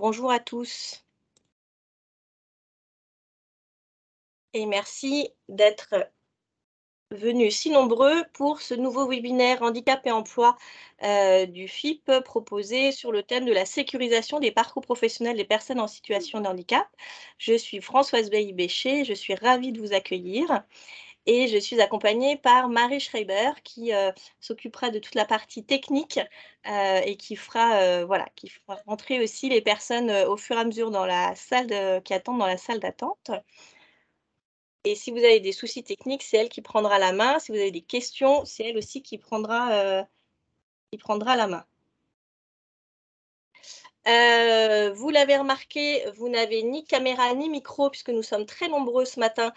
Bonjour à tous et merci d'être venus si nombreux pour ce nouveau webinaire handicap et emploi du FIP proposé sur le thème de la sécurisation des parcours professionnels des personnes en situation de handicap. Je suis Françoise Bailly-Bécher, je suis ravie de vous accueillir et je suis accompagnée par Marie Schreiber qui s'occupera de toute la partie technique et qui fera, qui fera rentrer aussi les personnes au fur et à mesure dans la salle qui attendent dans la salle d'attente. Et si vous avez des soucis techniques, c'est elle qui prendra la main. Si vous avez des questions, c'est elle aussi qui prendra la main. Vous l'avez remarqué, vous n'avez ni caméra ni micro puisque nous sommes très nombreux ce matin,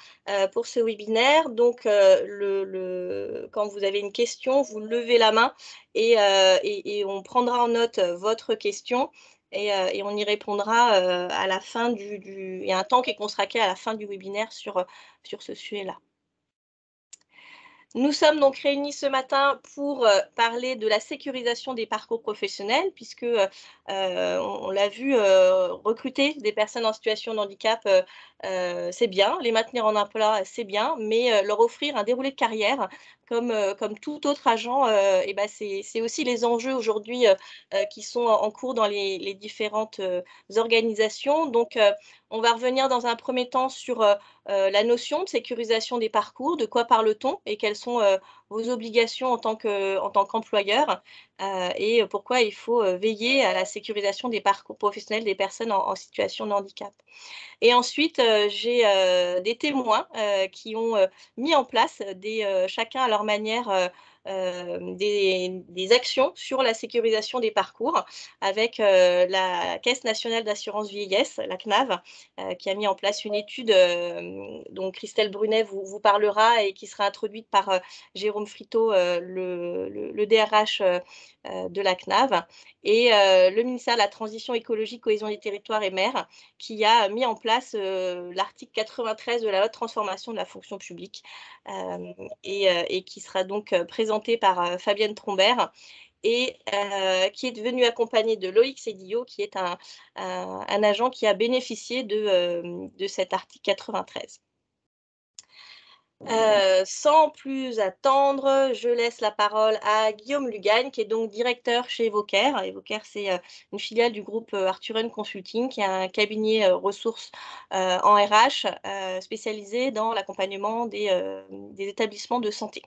pour ce webinaire. Donc, quand vous avez une question, vous levez la main et on prendra en note votre question et on y répondra, à la fin il y a un temps qui est consacré à la fin du webinaire sur ce sujet-là. Nous sommes donc réunis ce matin pour parler de la sécurisation des parcours professionnels puisque, on l'a vu, recruter des personnes en situation de handicap, c'est bien, les maintenir en emploi, c'est bien, mais leur offrir un déroulé de carrière comme tout autre agent, c'est aussi les enjeux aujourd'hui, qui sont en cours dans les différentes, organisations. Donc, on va revenir dans un premier temps sur, la notion de sécurisation des parcours, de quoi parle-t-on et quelles sont, vos obligations en tant qu'employeur, et pourquoi il faut, veiller à la sécurisation des parcours professionnels des personnes en situation de handicap. Et ensuite, j'ai, des témoins, qui ont, mis en place chacun à leur manière, des actions sur la sécurisation des parcours avec, la Caisse nationale d'assurance vieillesse, la CNAV, qui a mis en place une étude, dont Christelle Brunet vous parlera et qui sera introduite par, Jérôme Friteau, le DRH, de la CNAV et le ministère de la Transition écologique, cohésion des territoires et maires qui a mis en place, l'article 93 de la loi de transformation de la fonction publique, et qui sera donc, présenté par, Fabienne Trombert et qui est venu accompagné de Loïc Sédillot qui est un agent qui a bénéficié de cet article 93. Sans plus attendre, je laisse la parole à Guillaume Lugagne, qui est donc directeur chez Evocaire. Evocaire, c'est, une filiale du groupe, Arturen Consulting, qui est un cabinet, ressources, en RH, spécialisé dans l'accompagnement des établissements de santé.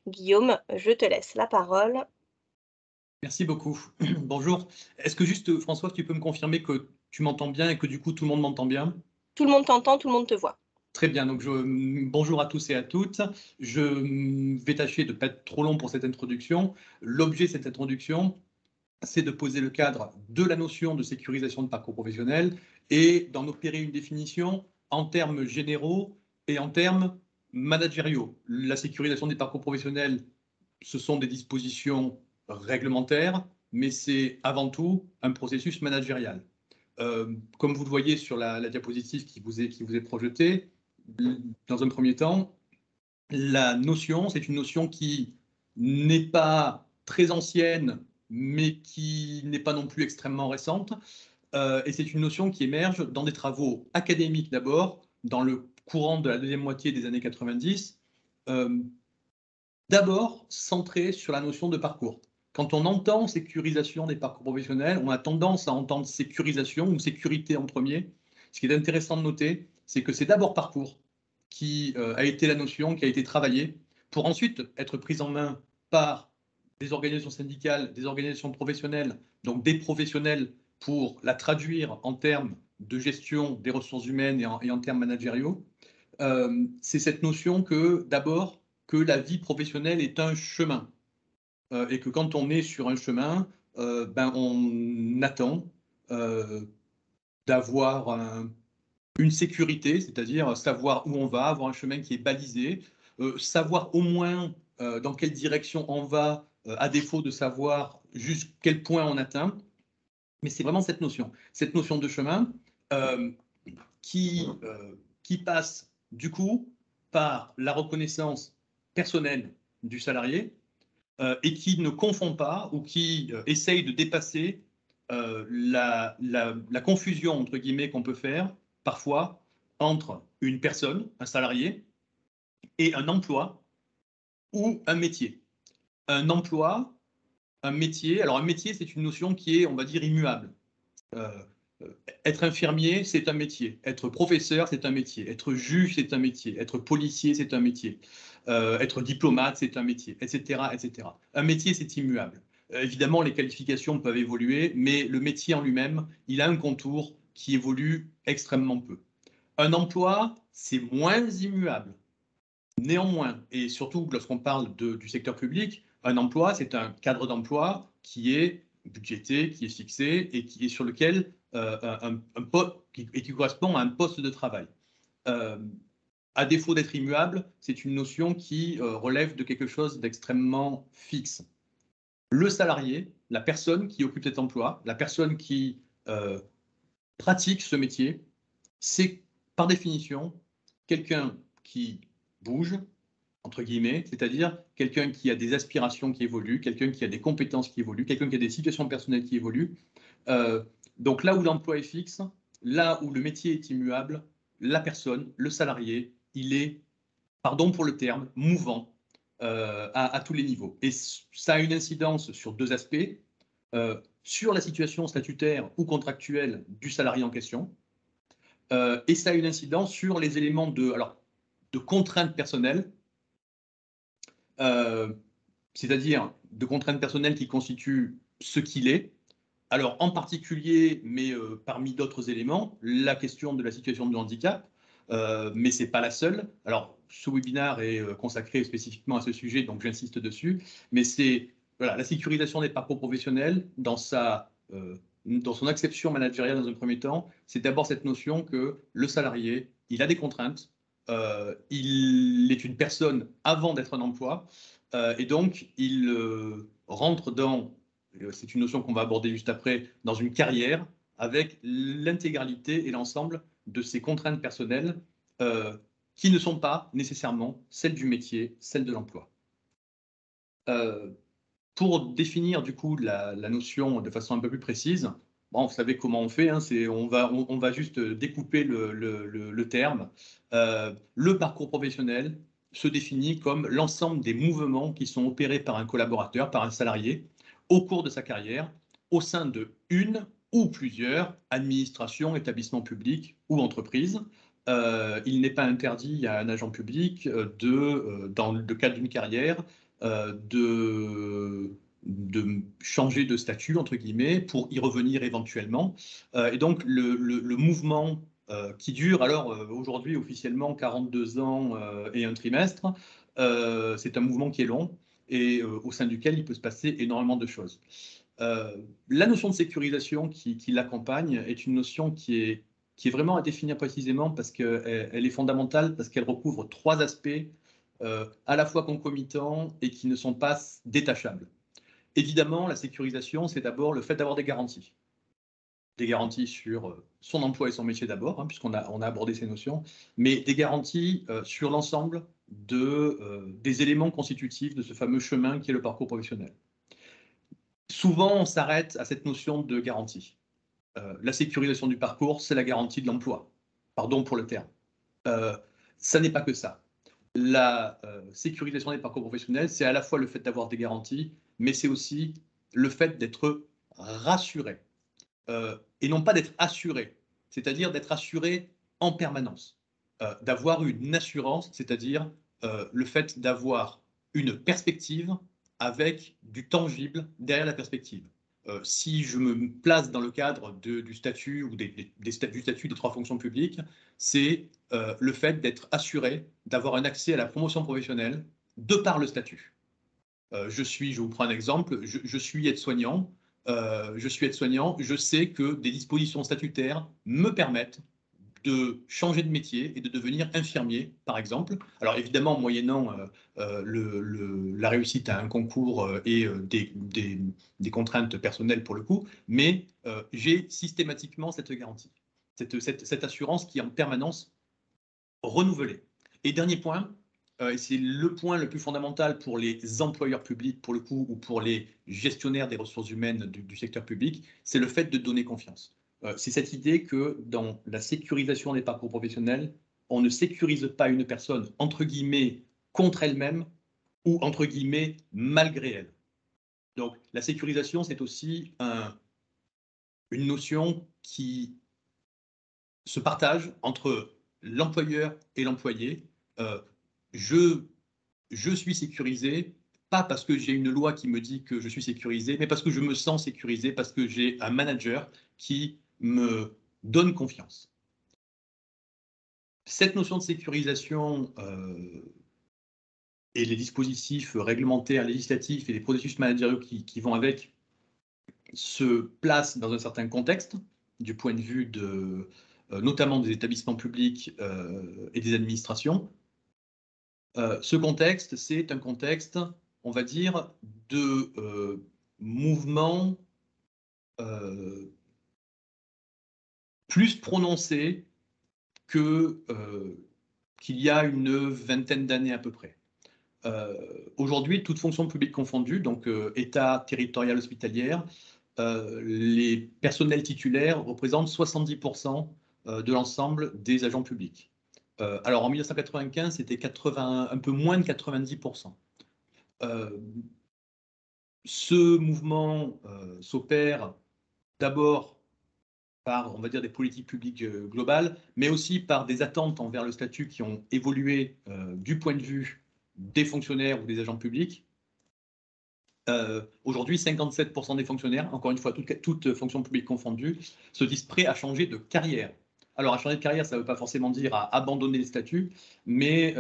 Guillaume, je te laisse la parole. Merci beaucoup. Bonjour. Est-ce que juste, François, tu peux me confirmer que tu m'entends bien et que du coup tout le monde m'entend bien? Tout le monde t'entend, tout le monde te voit. Très bien, donc bonjour à tous et à toutes. Je vais tâcher de ne pas être trop long pour cette introduction. L'objet de cette introduction, c'est de poser le cadre de la notion de sécurisation de parcours professionnel et d'en opérer une définition en termes généraux et en termes managériaux. La sécurisation des parcours professionnels, ce sont des dispositions réglementaires, mais c'est avant tout un processus managérial. Comme vous le voyez sur la diapositive qui vous est projetée, dans un premier temps, la notion, c'est une notion qui n'est pas très ancienne, mais qui n'est pas non plus extrêmement récente. Et c'est une notion qui émerge dans des travaux académiques d'abord, dans le courant de la deuxième moitié des années 90, d'abord centrée sur la notion de parcours. Quand on entend sécurisation des parcours professionnels, on a tendance à entendre sécurisation ou sécurité en premier. Ce qui est intéressant de noter, c'est que c'est d'abord parcours qui a été la notion qui a été travaillée pour ensuite être prise en main par des organisations syndicales, des organisations professionnelles, donc des professionnels pour la traduire en termes de gestion des ressources humaines et en termes managériaux. C'est cette notion que d'abord que la vie professionnelle est un chemin et que quand on est sur un chemin, on attend d'avoir une sécurité, c'est-à-dire savoir où on va, avoir un chemin qui est balisé, savoir au moins dans quelle direction on va, à défaut de savoir jusqu'à quel point on atteint. Mais c'est vraiment cette notion de chemin euh, qui passe du coup par la reconnaissance personnelle du salarié et qui ne confond pas ou qui essaye de dépasser la confusion, entre guillemets, qu'on peut faire parfois entre une personne, un salarié, et un emploi ou un métier. Un emploi, un métier, alors un métier, c'est une notion qui est, on va dire, immuable. Euh, Être infirmier, c'est un métier. Être professeur, c'est un métier. Être juge, c'est un métier. Être policier, c'est un métier. Être diplomate, c'est un métier, etc., etc. Un métier, c'est immuable. Évidemment, les qualifications peuvent évoluer, mais le métier en lui-même, il a un contour qui évolue extrêmement peu. Un emploi, c'est moins immuable. Néanmoins, et surtout lorsqu'on parle du secteur public, un emploi, c'est un cadre d'emploi qui est budgété, qui est fixé et qui est sur lequel qui correspond à un poste de travail. À défaut d'être immuable, c'est une notion qui relève de quelque chose d'extrêmement fixe. Le salarié, la personne qui occupe cet emploi, la personne qui pratique ce métier, c'est par définition quelqu'un qui bouge, entre guillemets, c'est-à-dire quelqu'un qui a des aspirations qui évoluent, quelqu'un qui a des compétences qui évoluent, quelqu'un qui a des situations personnelles qui évoluent. Donc là où l'emploi est fixe, là où le métier est immuable, la personne, le salarié, il est, pardon pour le terme, mouvant à tous les niveaux. Et ça a une incidence sur deux aspects, sur la situation statutaire ou contractuelle du salarié en question, et ça a une incidence sur les éléments de contraintes personnelles, c'est-à-dire de contraintes personnelles qui constituent ce qu'il est. Alors, en particulier, mais parmi d'autres éléments, la question de la situation de handicap, mais ce n'est pas la seule. Alors, ce webinaire est consacré spécifiquement à ce sujet, donc j'insiste dessus, mais c'est voilà, la sécurisation des parcours professionnels dans son acception managériale dans un premier temps, c'est d'abord cette notion que le salarié, il a des contraintes, il est une personne avant d'être un emploi, et donc il rentre dans, c'est une notion qu'on va aborder juste après, dans une carrière avec l'intégralité et l'ensemble de ses contraintes personnelles qui ne sont pas nécessairement celles du métier, celles de l'emploi. Pour définir du coup la notion de façon un peu plus précise, bon, vous savez comment on fait, hein, on va juste découper le terme. Le parcours professionnel se définit comme l'ensemble des mouvements qui sont opérés par un collaborateur, par un salarié, au cours de sa carrière, au sein de une ou plusieurs administrations, établissements publics ou entreprises. Il n'est pas interdit à un agent public dans le cadre d'une carrière, de changer de statut, entre guillemets, pour y revenir éventuellement. Et donc, le mouvement qui dure, alors aujourd'hui officiellement 42 ans et un trimestre, c'est un mouvement qui est long et au sein duquel il peut se passer énormément de choses. La notion de sécurisation qui l'accompagne est une notion qui est vraiment à définir précisément parce qu'elle est fondamentale, parce qu'elle recouvre trois aspects à la fois concomitants et qui ne sont pas détachables. Évidemment, la sécurisation, c'est d'abord le fait d'avoir des garanties. Des garanties sur son emploi et son métier d'abord, hein, puisqu'on a abordé ces notions, mais des garanties sur l'ensemble des éléments constitutifs de ce fameux chemin qui est le parcours professionnel. Souvent, on s'arrête à cette notion de garantie. La sécurisation du parcours, c'est la garantie de l'emploi. Pardon pour le terme. Ça n'est pas que ça. La sécurisation des parcours professionnels, c'est à la fois le fait d'avoir des garanties, mais c'est aussi le fait d'être rassuré. Et non pas d'être assuré, c'est-à-dire d'être assuré en permanence. D'avoir une assurance, c'est-à-dire le fait d'avoir une perspective avec du tangible derrière la perspective. Si je me place dans le cadre du statut ou du statut des trois fonctions publiques, c'est le fait d'être assuré d'avoir un accès à la promotion professionnelle de par le statut. Je vous prends un exemple, je suis aide-soignant, je sais que des dispositions statutaires me permettent de changer de métier et de devenir infirmier, par exemple. Alors évidemment, moyennant la réussite à un concours et des contraintes personnelles pour le coup, mais j'ai systématiquement cette garantie, cette assurance qui est en permanence renouvelée. Et dernier point, et c'est le point le plus fondamental pour les employeurs publics, pour le coup, ou pour les gestionnaires des ressources humaines du secteur public, c'est le fait de donner confiance. C'est cette idée que dans la sécurisation des parcours professionnels, on ne sécurise pas une personne, entre guillemets, contre elle-même, ou entre guillemets, malgré elle. Donc la sécurisation, c'est aussi une notion qui se partage entre l'employeur et l'employé. Je suis sécurisé, pas parce que j'ai une loi qui me dit que je suis sécurisé, mais parce que je me sens sécurisé, parce que j'ai un manager qui me donne confiance. Cette notion de sécurisation et les dispositifs réglementaires, législatifs et les processus managériaux qui vont avec se placent dans un certain contexte, du point de vue notamment des établissements publics et des administrations. Ce contexte, c'est un contexte, on va dire, de mouvement plus prononcé qu'il y a une vingtaine d'années à peu près. Aujourd'hui, toute fonction publique confondue, donc État, territorial, hospitalière, les personnels titulaires représentent 70% de l'ensemble des agents publics. Alors en 1995, c'était un peu moins de 90%. Ce mouvement s'opère d'abord par, on va dire, des politiques publiques globales, mais aussi par des attentes envers le statut qui ont évolué du point de vue des fonctionnaires ou des agents publics. Aujourd'hui, 57% des fonctionnaires, encore une fois, toutes fonctions publiques confondues, se disent prêts à changer de carrière. Alors, à changer de carrière, ça ne veut pas forcément dire à abandonner le statut, mais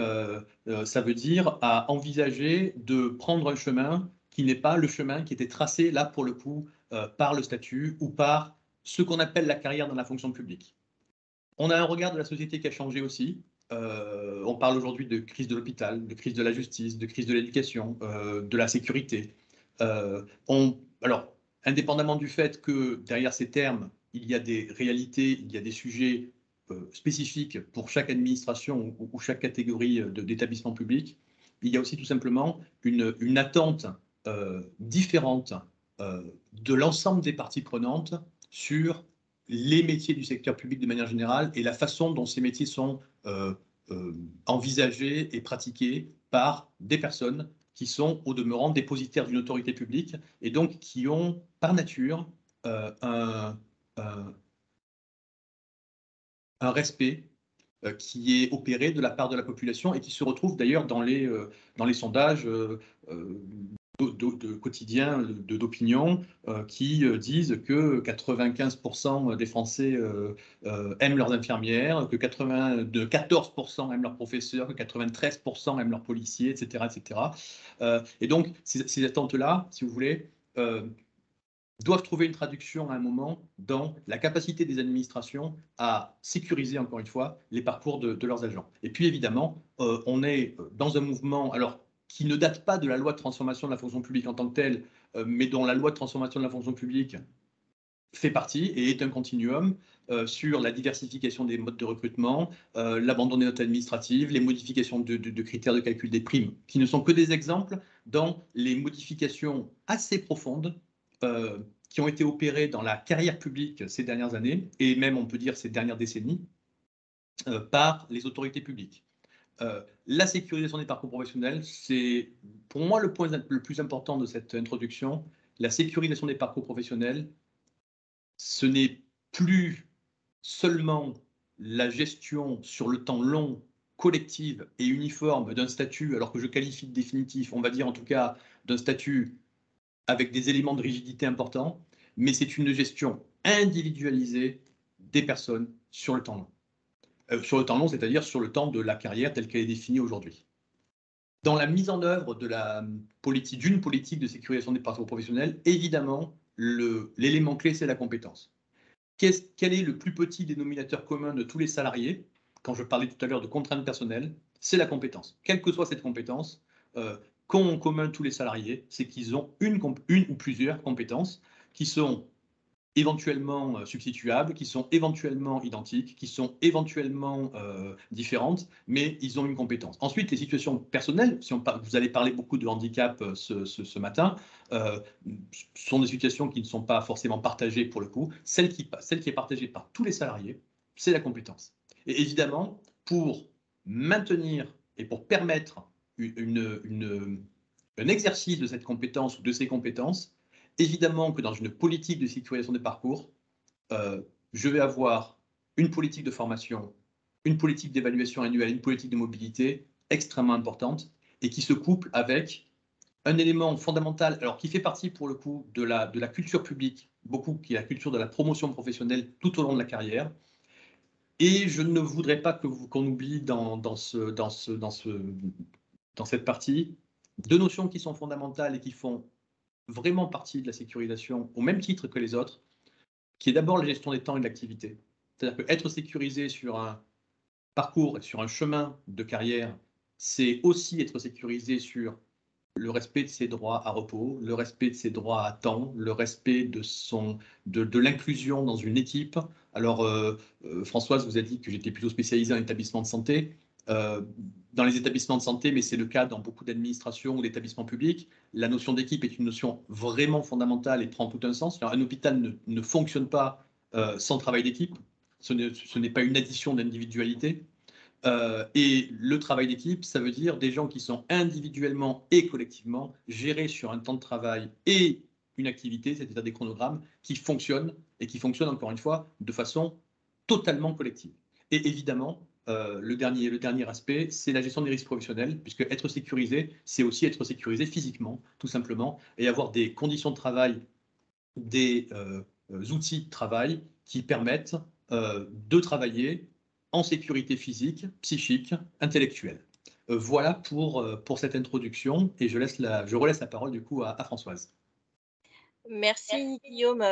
ça veut dire à envisager de prendre un chemin qui n'est pas le chemin qui était tracé, là, pour le coup, par le statut ou par ce qu'on appelle la carrière dans la fonction publique. On a un regard de la société qui a changé aussi. On parle aujourd'hui de crise de l'hôpital, de crise de la justice, de crise de l'éducation, de la sécurité. Alors, indépendamment du fait que derrière ces termes, il y a des réalités, il y a des sujets spécifiques pour chaque administration ou chaque catégorie d'établissement public, il y a aussi tout simplement une attente différente de l'ensemble des parties prenantes sur les métiers du secteur public de manière générale et la façon dont ces métiers sont envisagés et pratiqués par des personnes qui sont au demeurant dépositaires d'une autorité publique et donc qui ont par nature un respect qui est opéré de la part de la population et qui se retrouve d'ailleurs dans les sondages quotidiens d'opinion qui disent que 95% des Français aiment leurs infirmières, que 14% aiment leurs professeurs, que 93% aiment leurs policiers, etc. etc. Et donc, ces attentes-là, si vous voulez, doivent trouver une traduction à un moment dans la capacité des administrations à sécuriser, encore une fois, les parcours de leurs agents. Et puis, évidemment, on est dans un mouvement, alors, qui ne date pas de la loi de transformation de la fonction publique en tant que telle, mais dont la loi de transformation de la fonction publique fait partie et est un continuum sur la diversification des modes de recrutement, l'abandon des notes administratives, les modifications de critères de calcul des primes, qui ne sont que des exemples dans les modifications assez profondes qui ont été opérées dans la carrière publique ces dernières années, et même on peut dire ces dernières décennies, par les autorités publiques. La sécurisation des parcours professionnels, c'est pour moi le point le plus important de cette introduction. La sécurisation des parcours professionnels, ce n'est plus seulement la gestion sur le temps long, collective et uniforme d'un statut, alors que je qualifie de définitif, on va dire en tout cas d'un statut avec des éléments de rigidité importants, mais c'est une gestion individualisée des personnes sur le temps long. Sur le temps long, c'est-à-dire sur le temps de la carrière telle qu'elle est définie aujourd'hui. Dans la mise en œuvre d'une politique de sécurisation des parcours professionnels, évidemment, l'élément clé, c'est la compétence. Quel est le plus petit dénominateur commun de tous les salariés? Quand je parlais tout à l'heure de contraintes personnelles, c'est la compétence. Quelle que soit cette compétence, qu'ont en commun tous les salariés, c'est qu'ils ont une ou plusieurs compétences qui sont éventuellement substituables, qui sont éventuellement identiques, qui sont éventuellement différentes, mais ils ont une compétence. Ensuite, les situations personnelles, si vous allez parler beaucoup de handicap ce matin, sont des situations qui ne sont pas forcément partagées pour le coup. Celle qui est partagée par tous les salariés, c'est la compétence. Et évidemment, pour maintenir et pour permettre un exercice de cette compétence ou de ces compétences, évidemment que dans une politique de sécurisation des parcours, je vais avoir une politique de formation, une politique d'évaluation annuelle, une politique de mobilité extrêmement importante et qui se couple avec un élément fondamental, alors qui fait partie pour le coup de la culture publique, beaucoup, qui est la culture de la promotion professionnelle tout au long de la carrière. Et je ne voudrais pas qu'on oublie dans cette partie deux notions qui sont fondamentales et qui font vraiment partie de la sécurisation au même titre que les autres, qui est d'abord la gestion des temps et de l'activité. C'est-à-dire qu'être sécurisé sur un parcours et sur un chemin de carrière, c'est aussi être sécurisé sur le respect de ses droits à repos, le respect de ses droits à temps, le respect de l'inclusion dans une équipe. Alors, Françoise vous a dit que j'étais plutôt spécialisé en établissement de santé. Dans les établissements de santé, mais c'est le cas dans beaucoup d'administrations ou d'établissements publics, la notion d'équipe est une notion vraiment fondamentale et prend tout un sens. Alors, un hôpital ne fonctionne pas sans travail d'équipe. Ce n'est pas une addition d'individualité. Et le travail d'équipe, ça veut dire des gens qui sont individuellement et collectivement gérés sur un temps de travail et une activité, c'est-à-dire des chronogrammes qui fonctionnent et qui fonctionnent encore une fois de façon totalement collective. Et évidemment, le dernier aspect, c'est la gestion des risques professionnels, puisque être sécurisé, c'est aussi être sécurisé physiquement, tout simplement, et avoir des conditions de travail, des outils de travail qui permettent de travailler en sécurité physique, psychique, intellectuelle. Voilà pour cette introduction et je relève la parole du coup à Françoise. Merci Guillaume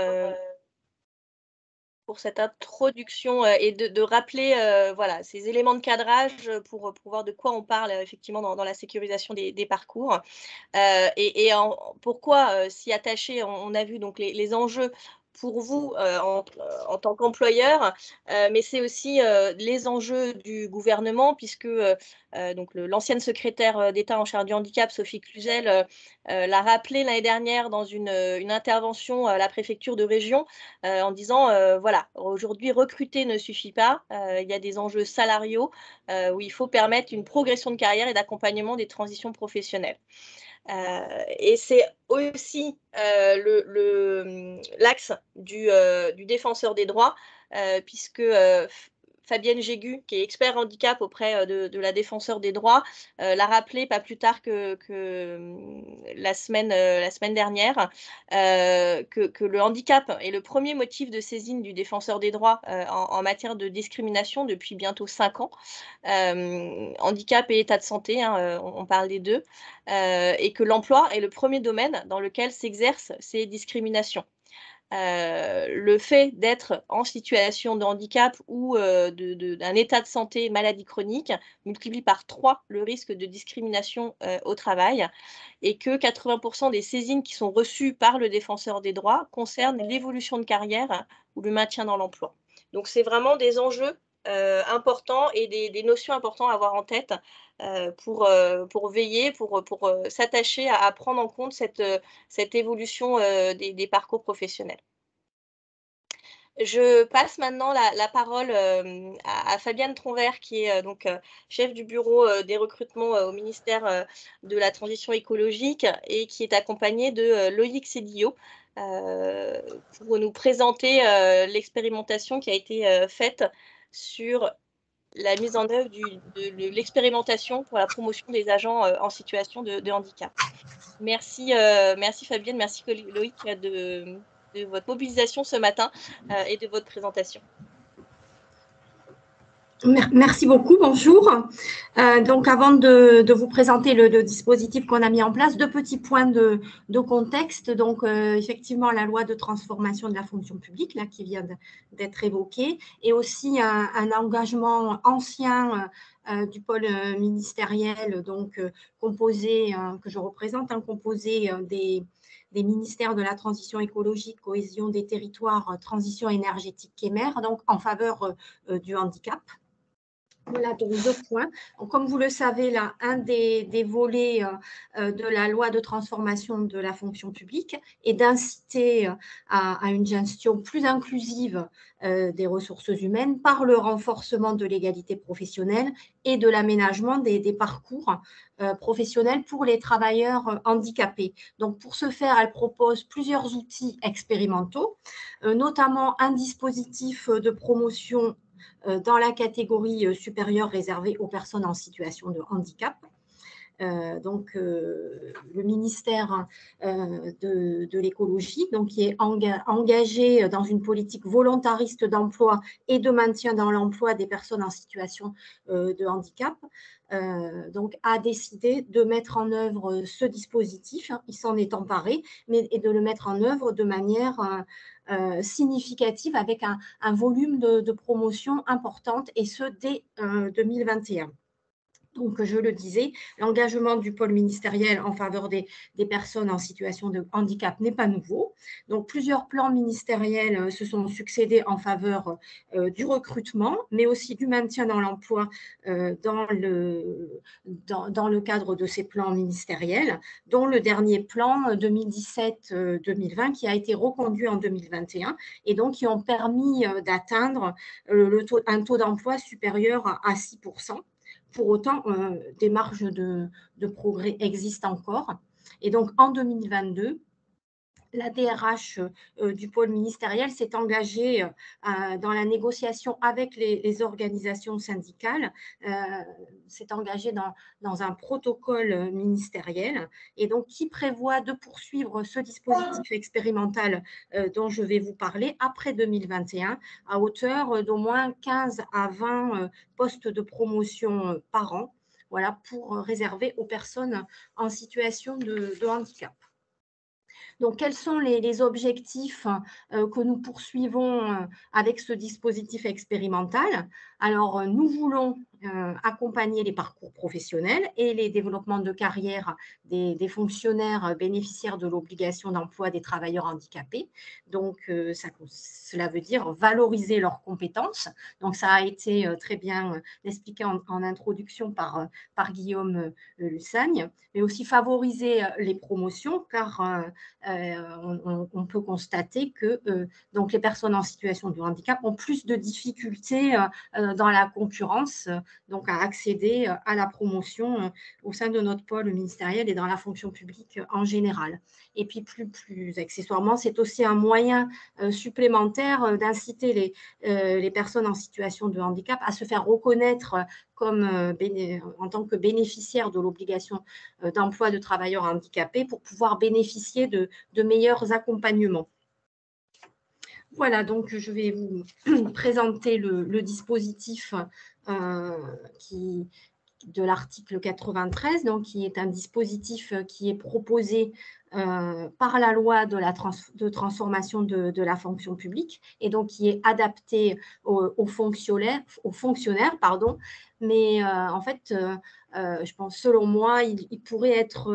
pour cette introduction et de rappeler voilà, ces éléments de cadrage pour voir de quoi on parle effectivement dans la sécurisation des parcours. Et pourquoi s'y attacher, on a vu donc les enjeux pour vous en tant qu'employeur, mais c'est aussi les enjeux du gouvernement puisque donc l'ancienne secrétaire d'État en charge du handicap, Sophie Cluzel, l'a rappelé l'année dernière dans une intervention à la préfecture de région en disant voilà, aujourd'hui recruter ne suffit pas, il y a des enjeux salariaux où il faut permettre une progression de carrière et d'accompagnement des transitions professionnelles. Et c'est aussi l'axe du défenseur des droits, puisque Fabienne Jégu, qui est expert handicap auprès de la défenseur des droits, l'a rappelé pas plus tard que la semaine dernière, que le handicap est le premier motif de saisine du défenseur des droits en matière de discrimination depuis bientôt 5 ans. Handicap et état de santé, hein, on parle des deux, et que l'emploi est le premier domaine dans lequel s'exercent ces discriminations. Le fait d'être en situation de handicap ou d'un état de santé, maladie chronique, multiplie par 3 le risque de discrimination au travail et que 80% des saisines qui sont reçues par le défenseur des droits concernent l'évolution de carrière ou le maintien dans l'emploi. Donc, c'est vraiment des enjeux importants et des notions importantes à avoir en tête pour veiller, pour s'attacher à prendre en compte cette évolution des parcours professionnels. Je passe maintenant la parole à Fabienne Tronvert, qui est donc chef du bureau des recrutements au ministère de la Transition écologique et qui est accompagnée de Loïc Sédillot pour nous présenter l'expérimentation qui a été faite sur la mise en œuvre de l'expérimentation pour la promotion des agents en situation de handicap. Merci, merci Fabienne, merci Loïc de votre mobilisation ce matin et de votre présentation. Merci beaucoup, bonjour. Donc, avant de vous présenter le dispositif qu'on a mis en place, 2 petits points de contexte. Donc, effectivement, la loi de transformation de la fonction publique, là, qui vient d'être évoquée, et aussi un engagement ancien du pôle ministériel, donc composé, que je représente, composé des ministères de la transition écologique, cohésion des territoires, transition énergétique et mer, donc en faveur du handicap. Voilà, donc 2 points. Donc, comme vous le savez, là, un des volets de la loi de transformation de la fonction publique est d'inciter à une gestion plus inclusive des ressources humaines par le renforcement de l'égalité professionnelle et de l'aménagement des parcours professionnels pour les travailleurs handicapés. Donc, pour ce faire, elle propose plusieurs outils expérimentaux, notamment un dispositif de promotion dans la catégorie supérieure réservée aux personnes en situation de handicap. Donc, le ministère de l'écologie, donc qui est engagé dans une politique volontariste d'emploi et de maintien dans l'emploi des personnes en situation de handicap, donc a décidé de mettre en œuvre ce dispositif. Il s'en est emparé, et de le mettre en œuvre de manière significative avec un volume de promotion importante, et ce dès 2021. Donc, je le disais, l'engagement du pôle ministériel en faveur des personnes en situation de handicap n'est pas nouveau. Donc, plusieurs plans ministériels se sont succédés en faveur du recrutement, mais aussi du maintien dans l'emploi dans le cadre de ces plans ministériels, dont le dernier plan 2017-2020 qui a été reconduit en 2021 et donc qui ont permis d'atteindre un taux d'emploi supérieur à 6%. Pour autant, des marges de progrès existent encore. Et donc, en 2022, la DRH du pôle ministériel s'est engagée dans la négociation avec les organisations syndicales, s'est engagée dans un protocole ministériel, et donc qui prévoit de poursuivre ce dispositif expérimental dont je vais vous parler après 2021, à hauteur d'au moins 15 à 20 postes de promotion par an, voilà, pour réserver aux personnes en situation de handicap. Donc, quels sont les objectifs que nous poursuivons avec ce dispositif expérimental? Alors, nous voulons accompagner les parcours professionnels et les développements de carrière des fonctionnaires bénéficiaires de l'obligation d'emploi des travailleurs handicapés. Donc, cela veut dire valoriser leurs compétences. Donc, ça a été très bien expliqué en introduction par Guillaume Lussagne, mais aussi favoriser les promotions, car on peut constater que donc les personnes en situation de handicap ont plus de difficultés dans la concurrence, donc à accéder à la promotion au sein de notre pôle ministériel et dans la fonction publique en général. Et puis plus accessoirement, c'est aussi un moyen supplémentaire d'inciter les personnes en situation de handicap à se faire reconnaître en tant que bénéficiaires de l'obligation d'emploi de travailleurs handicapés pour pouvoir bénéficier de meilleurs accompagnements. Voilà, donc je vais vous présenter le dispositif de l'article 93, donc qui est un dispositif qui est proposé par la loi de transformation de la fonction publique, et donc qui est adapté aux fonctionnaires, mais en fait, je pense, selon moi, il pourrait être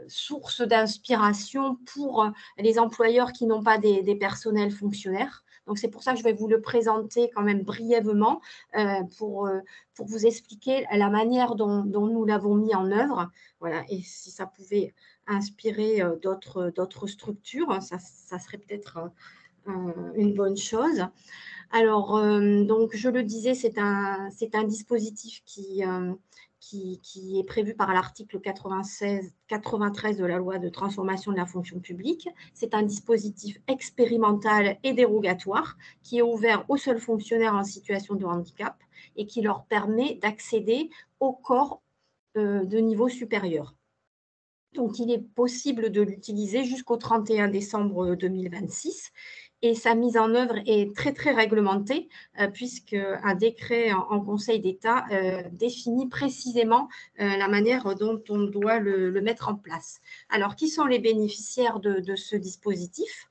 source d'inspiration pour les employeurs qui n'ont pas des personnels fonctionnaires. Donc, c'est pour ça que je vais vous le présenter quand même brièvement pour vous expliquer la manière dont nous l'avons mis en œuvre. Voilà, et si ça pouvait inspirer d'autres structures, ça serait peut-être une bonne chose. Alors, donc, je le disais, c'est un dispositif qui est prévu par l'article 93 de la loi de transformation de la fonction publique. C'est un dispositif expérimental et dérogatoire qui est ouvert aux seuls fonctionnaires en situation de handicap et qui leur permet d'accéder au corps de niveau supérieur. Donc, il est possible de l'utiliser jusqu'au 31 décembre 2026. Et sa mise en œuvre est très, très réglementée, puisqu'un décret en Conseil d'État définit précisément la manière dont on doit le mettre en place. Alors, qui sont les bénéficiaires de ce dispositif?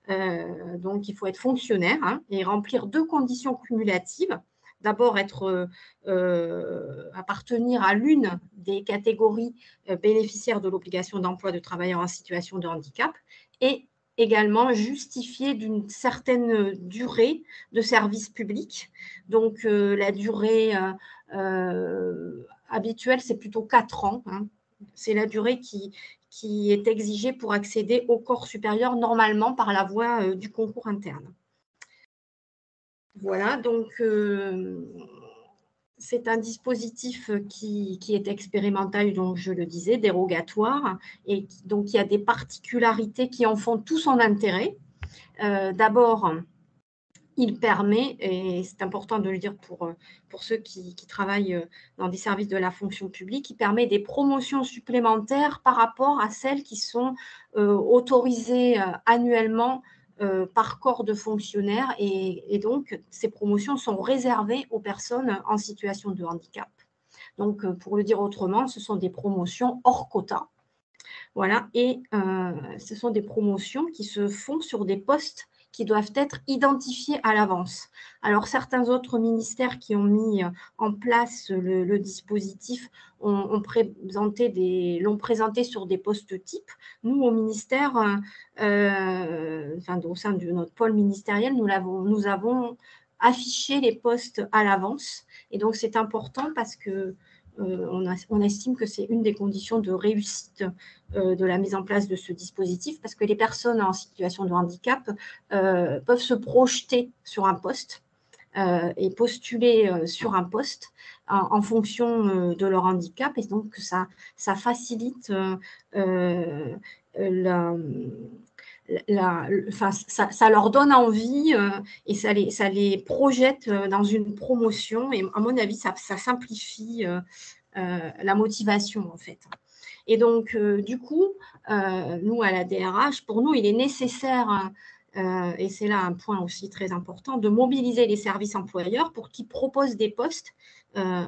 Donc, il faut être fonctionnaire et remplir 2 conditions cumulatives d'abord appartenir à l'une des catégories bénéficiaires de l'obligation d'emploi de travailleurs en situation de handicap et également justifier d'une certaine durée de service public. Donc, la durée habituelle, c'est plutôt 4 ans. Hein. C'est la durée qui est exigée pour accéder au corps supérieur, normalement par la voie du concours interne. Voilà, donc c'est un dispositif qui est expérimental, donc je le disais, dérogatoire, et donc il y a des particularités qui en font tout son intérêt. D'abord, il permet, et c'est important de le dire pour ceux qui travaillent dans des services de la fonction publique, il permet des promotions supplémentaires par rapport à celles qui sont autorisées annuellement par corps de fonctionnaires, et donc ces promotions sont réservées aux personnes en situation de handicap. Donc, pour le dire autrement, ce sont des promotions hors quota. Voilà, et ce sont des promotions qui se font sur des postes qui doivent être identifiés à l'avance. Alors, certains autres ministères qui ont mis en place le dispositif l'ont présenté sur des postes types. Nous, au ministère, au sein de notre pôle ministériel, nous avons affiché les postes à l'avance. Et donc, c'est important parce que on estime que c'est une des conditions de réussite de la mise en place de ce dispositif, parce que les personnes en situation de handicap peuvent se projeter sur un poste et postuler sur un poste en fonction de leur handicap, et donc ça facilite ça leur donne envie et ça les projette dans une promotion, et à mon avis, ça simplifie la motivation, en fait. Et donc, du coup, nous, à la DRH, pour nous, il est nécessaire, et c'est là un point aussi très important, de mobiliser les services employeurs pour qu'ils proposent des postes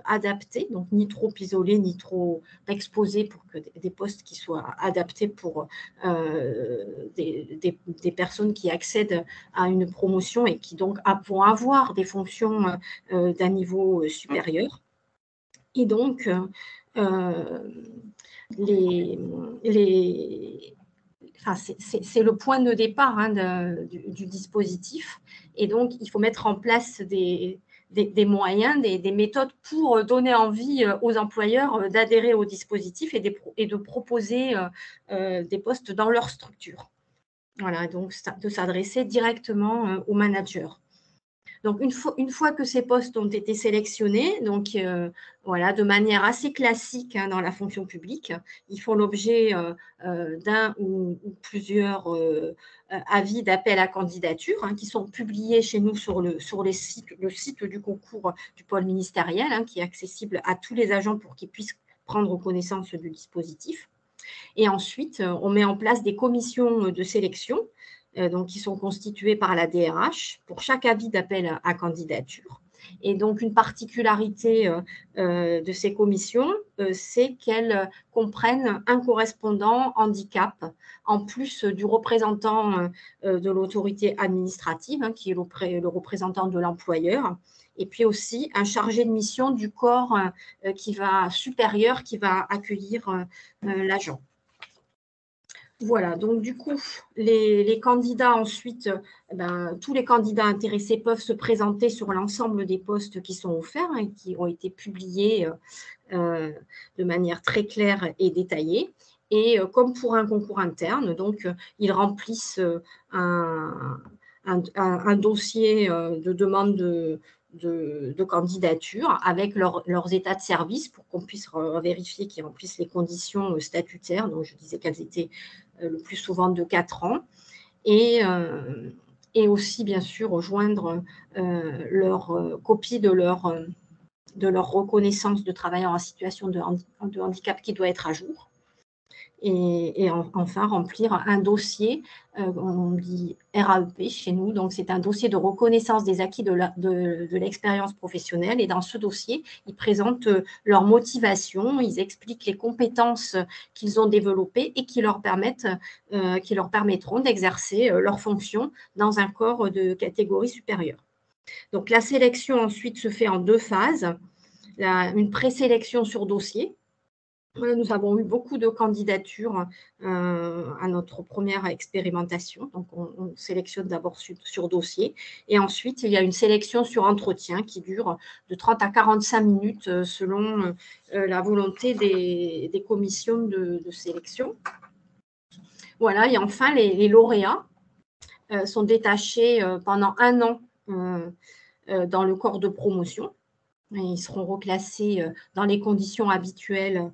adaptés, donc ni trop isolés, ni trop exposés, pour que des postes qui soient adaptés pour des personnes qui accèdent à une promotion et qui donc vont avoir des fonctions d'un niveau supérieur. Et donc, c'est le point de départ du dispositif. Et donc, il faut mettre en place des moyens, des méthodes pour donner envie aux employeurs d'adhérer au dispositif et de proposer des postes dans leur structure. Voilà, donc de s'adresser directement aux managers. Donc, une fois que ces postes ont été sélectionnés, donc voilà, de manière assez classique dans la fonction publique, ils font l'objet d'un ou plusieurs avis d'appel à candidature qui sont publiés chez nous sur le site du concours du pôle ministériel, qui est accessible à tous les agents pour qu'ils puissent prendre connaissance du dispositif. Et ensuite, on met en place des commissions de sélection donc qui sont constituées par la DRH pour chaque avis d'appel à candidature. Et donc, une particularité de ces commissions, c'est qu'elles comprennent un correspondant handicap, en plus du représentant de l'autorité administrative, qui est le représentant de l'employeur, et puis aussi un chargé de mission du corps supérieur qui va accueillir l'agent. Voilà, donc du coup, les candidats ensuite, tous les candidats intéressés peuvent se présenter sur l'ensemble des postes qui sont offerts et qui ont été publiés de manière très claire et détaillée. Et comme pour un concours interne, donc ils remplissent un dossier de demande de candidature avec leurs états de service pour qu'on puisse vérifier qu'ils remplissent les conditions statutaires. Donc, je disais qu'elles étaient le plus souvent de 4 ans. Et aussi, bien sûr, rejoindre leur copie de leur reconnaissance de travailleur en situation de handicap qui doit être à jour. Et enfin, remplir un dossier, on dit RAEP chez nous, donc c'est un dossier de reconnaissance des acquis de l'expérience professionnelle. Et dans ce dossier, ils présentent leur motivation, ils expliquent les compétences qu'ils ont développées et qui leur permettront d'exercer leurs fonctions dans un corps de catégorie supérieure. Donc, la sélection ensuite se fait en 2 phases. Une présélection sur dossier. Nous avons eu beaucoup de candidatures à notre première expérimentation. Donc, on sélectionne d'abord sur dossier. Et ensuite, il y a une sélection sur entretien qui dure de 30 à 45 minutes selon la volonté des commissions de sélection. Voilà. Et enfin, les lauréats sont détachés pendant 1 an dans le corps de promotion. Et ils seront reclassés dans les conditions habituelles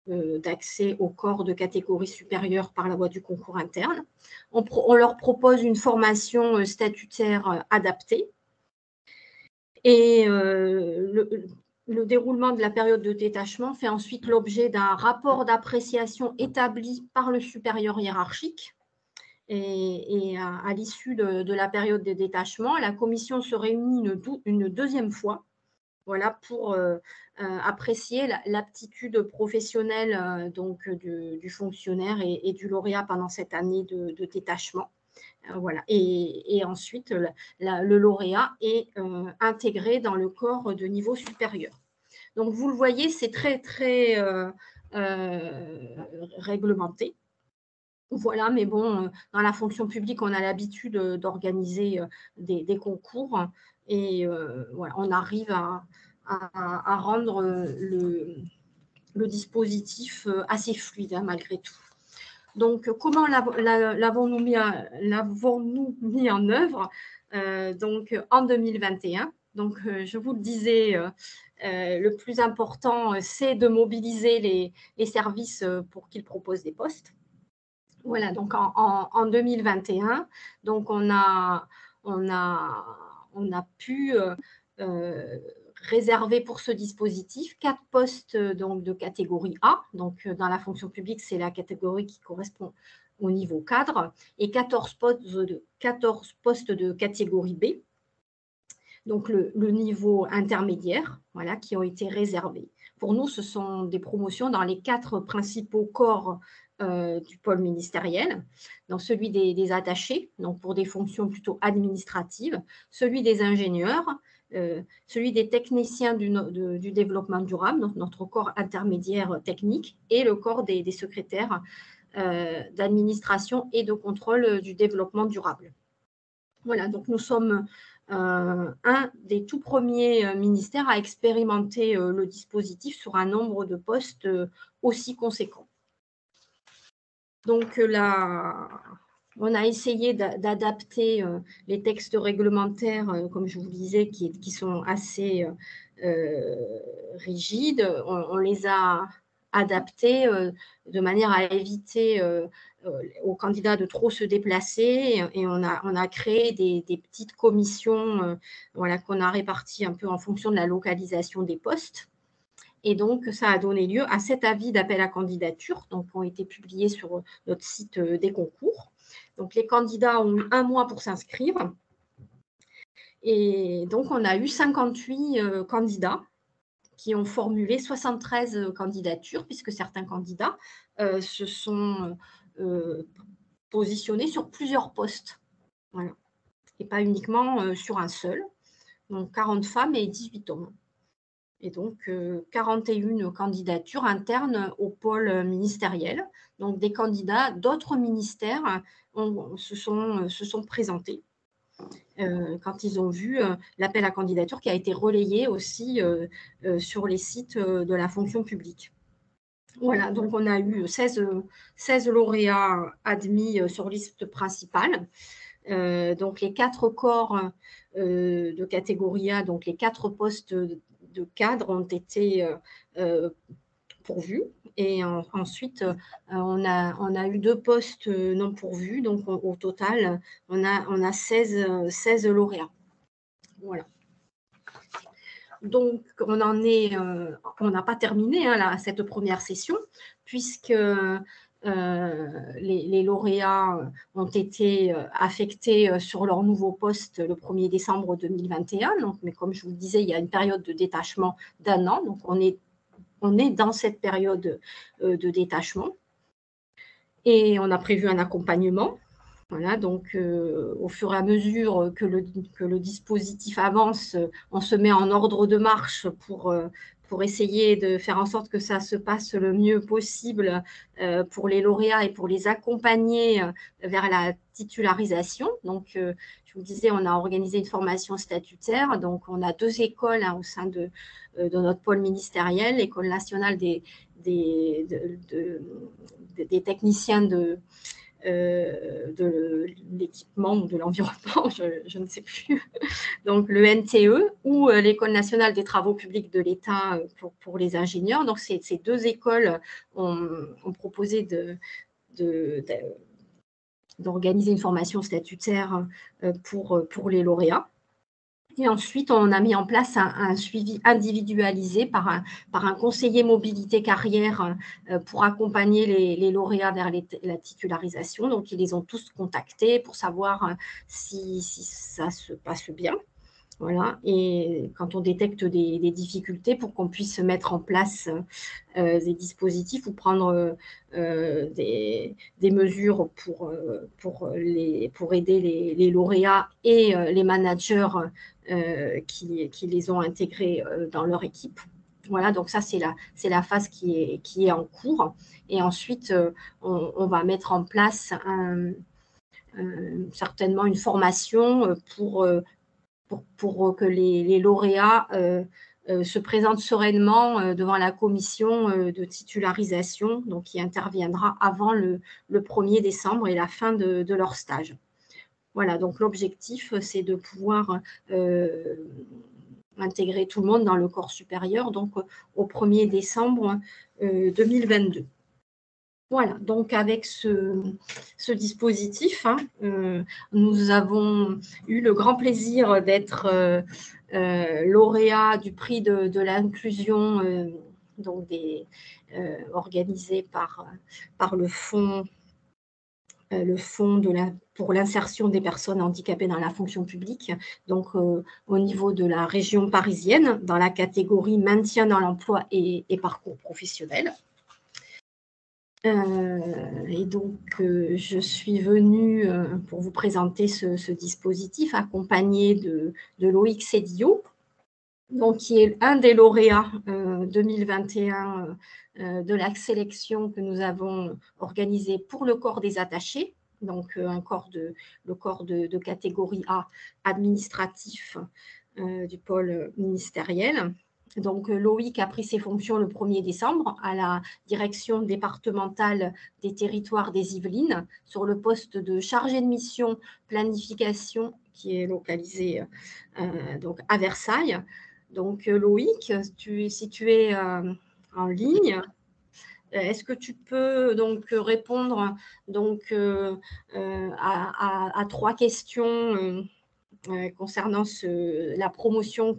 d'accès au corps de catégorie supérieure par la voie du concours interne. On leur propose une formation statutaire adaptée. Et le déroulement de la période de détachement fait ensuite l'objet d'un rapport d'appréciation établi par le supérieur hiérarchique. Et à l'issue de la période de détachement, la commission se réunit une 2e fois, voilà, pour apprécier l'aptitude professionnelle donc, du fonctionnaire et du lauréat pendant cette année de détachement. Voilà. Et ensuite, le lauréat est intégré dans le corps de niveau supérieur. Donc, vous le voyez, c'est très, très réglementé. Voilà, mais bon, dans la fonction publique, on a l'habitude d'organiser des concours et voilà, on arrive à rendre le dispositif assez fluide, hein, malgré tout. Donc, comment l'avons-nous mis en œuvre donc, en 2021 ? Donc, je vous le disais, le plus important, c'est de mobiliser les services pour qu'ils proposent des postes. Voilà, donc en 2021, donc on a pu réserver pour ce dispositif 4 postes donc, de catégorie A. Donc, dans la fonction publique, c'est la catégorie qui correspond au niveau cadre, et 14 postes de catégorie B, donc le niveau intermédiaire, voilà, qui ont été réservés. Pour nous, ce sont des promotions dans les 4 principaux corps du pôle ministériel, dans celui des attachés, donc pour des fonctions plutôt administratives, celui des ingénieurs, celui des techniciens du développement durable, donc notre corps intermédiaire technique, et le corps des secrétaires d'administration et de contrôle du développement durable. Voilà, donc nous sommes un des tout premiers ministères à expérimenter le dispositif sur un nombre de postes aussi conséquent. Donc là, on a essayé d'adapter les textes réglementaires, comme je vous disais, qui sont assez rigides. On les a adaptés de manière à éviter aux candidats de trop se déplacer, et on a créé des petites commissions voilà, qu'on a réparties un peu en fonction de la localisation des postes. Et donc, ça a donné lieu à 7 avis d'appel à candidature, donc, qui ont été publiés sur notre site des concours. Donc, les candidats ont eu 1 mois pour s'inscrire. Et donc, on a eu 58 candidats qui ont formulé 73 candidatures, puisque certains candidats se sont positionnés sur plusieurs postes. Voilà. Et pas uniquement sur un seul. Donc, 40 femmes et 18 hommes. Et donc, 41 candidatures internes au pôle ministériel. Donc, des candidats d'autres ministères se sont présentés quand ils ont vu l'appel à candidature qui a été relayé aussi sur les sites de la fonction publique. Voilà, donc on a eu 16 lauréats admis sur liste principale. Donc, les 4 corps de catégorie A, donc les 4 postes de cadre ont été pourvus. Et ensuite, on a eu 2 postes non pourvus. Donc, au total, on a 16 lauréats. Voilà. Donc, on n'a pas terminé cette première session, puisque les lauréats ont été affectés sur leur nouveau poste le 1er décembre 2021. Donc, mais comme je vous le disais, il y a une période de détachement d'1 an. Donc, on est dans cette période de détachement. Et on a prévu un accompagnement Voilà, donc au fur et à mesure que le dispositif avance, on se met en ordre de marche pour essayer de faire en sorte que ça se passe le mieux possible pour les lauréats et pour les accompagner vers la titularisation. Donc, je vous disais, on a organisé une formation statutaire. Donc, on a 2 écoles au sein de notre pôle ministériel, l'École nationale des techniciens de l'équipement ou de l'environnement, je ne sais plus, donc le NTE ou l'École nationale des travaux publics de l'État pour les ingénieurs. Donc, ces 2 écoles ont proposé d'organiser une formation statutaire pour les lauréats. Et ensuite, on a mis en place un suivi individualisé par un conseiller mobilité carrière pour accompagner les lauréats vers la titularisation. Donc, ils les ont tous contactés pour savoir si ça se passe bien. Voilà. Et quand on détecte des difficultés, pour qu'on puisse mettre en place des dispositifs ou prendre des mesures pour aider les lauréats et les managers qui les ont intégrés dans leur équipe. Voilà, donc ça, c'est la phase qui est en cours. Et ensuite, on va mettre en place certainement une formation pour que les lauréats se présentent sereinement devant la commission de titularisation, donc qui interviendra avant le 1er décembre et la fin de leur stage. Voilà, donc l'objectif, c'est de pouvoir intégrer tout le monde dans le corps supérieur, donc au 1er décembre 2022. Voilà, donc avec ce dispositif, nous avons eu le grand plaisir d'être lauréat du prix de l'inclusion donc organisé par le fonds pour l'insertion des personnes handicapées dans la fonction publique, donc au niveau de la région parisienne, dans la catégorie maintien dans l'emploi et parcours professionnel. Et donc, je suis venue pour vous présenter ce dispositif accompagné de Loïc Sédillot, donc, qui est un des lauréats 2021 de la sélection que nous avons organisée pour le corps des attachés, donc le corps de catégorie A administratif du pôle ministériel. Donc, Loïc a pris ses fonctions le 1er décembre à la direction départementale des territoires des Yvelines sur le poste de chargé de mission planification qui est localisé donc à Versailles. Donc, Loïc, si tu es en ligne, est-ce que tu peux donc répondre donc, à 3 questions concernant la promotion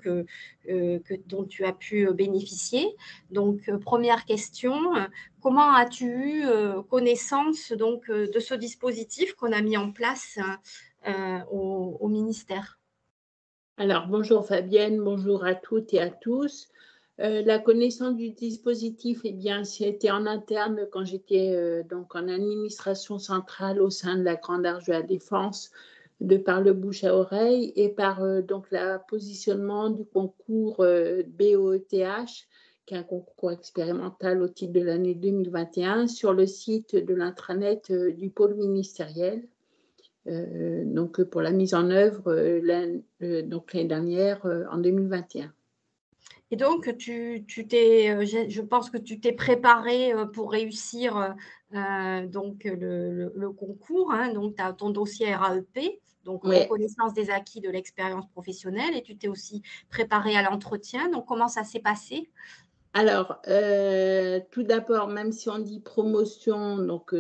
dont tu as pu bénéficier. Donc, première question, comment as-tu eu connaissance donc, de ce dispositif qu'on a mis en place au ministère ? Alors, bonjour Fabienne, bonjour à toutes et à tous. La connaissance du dispositif, eh bien, c'était en interne quand j'étais donc en administration centrale au sein de la Grande Arche de la Défense, de par le bouche à oreille et par donc le positionnement du concours BOETH, qui est un concours expérimental au titre de l'année 2021 sur le site de l'intranet du pôle ministériel. Donc pour la mise en œuvre donc l'année dernière en 2021. Et donc, je pense que tu t'es préparé pour réussir donc le concours. Hein, donc, tu as ton dossier RAEP, donc reconnaissance des acquis de l'expérience professionnelle, et tu t'es aussi préparé à l'entretien. Donc, comment ça s'est passé ? Alors, tout d'abord, même si on dit promotion, donc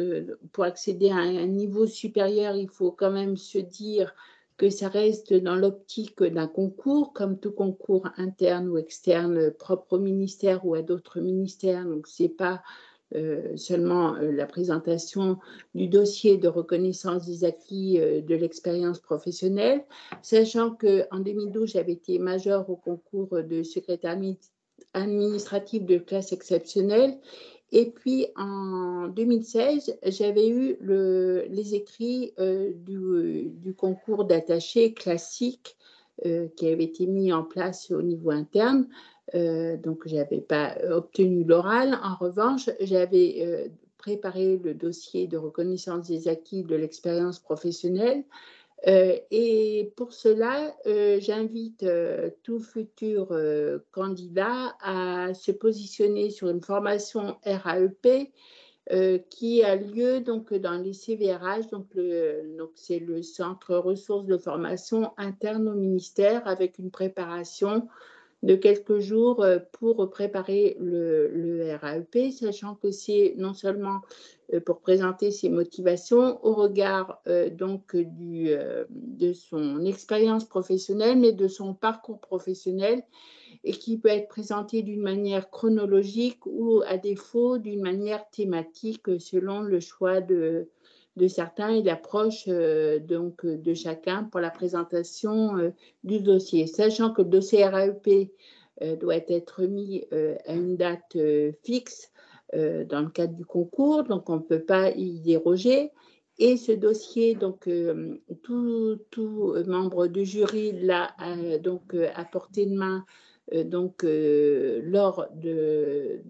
pour accéder à un niveau supérieur, il faut quand même se dire que ça reste dans l'optique d'un concours, comme tout concours interne ou externe propre au ministère ou à d'autres ministères. Donc, ce n'est pas seulement la présentation du dossier de reconnaissance des acquis de l'expérience professionnelle, sachant qu'en 2012, j'avais été majeure au concours de secrétaire administratif de classe exceptionnelle Et puis, en 2016, j'avais eu les écrits du concours d'attaché classique qui avait été mis en place au niveau interne. Donc, je n'avais pas obtenu l'oral. En revanche, j'avais préparé le dossier de reconnaissance des acquis de l'expérience professionnelle. Et pour cela, j'invite tout futur candidat à se positionner sur une formation RAEP qui a lieu donc dans les CVRH, donc c'est le centre ressources de formation interne au ministère, avec une préparation de quelques jours pour préparer le RAEP, sachant que c'est non seulement pour présenter ses motivations au regard donc de son expérience professionnelle, mais de son parcours professionnel, et qui peut être présenté d'une manière chronologique ou à défaut d'une manière thématique selon le choix de certains et l'approche donc de chacun pour la présentation du dossier. Sachant que le dossier RAEP doit être mis à une date fixe dans le cadre du concours, donc on ne peut pas y déroger. Et ce dossier, donc tout membre du jury l'a donc à portée de main donc lors de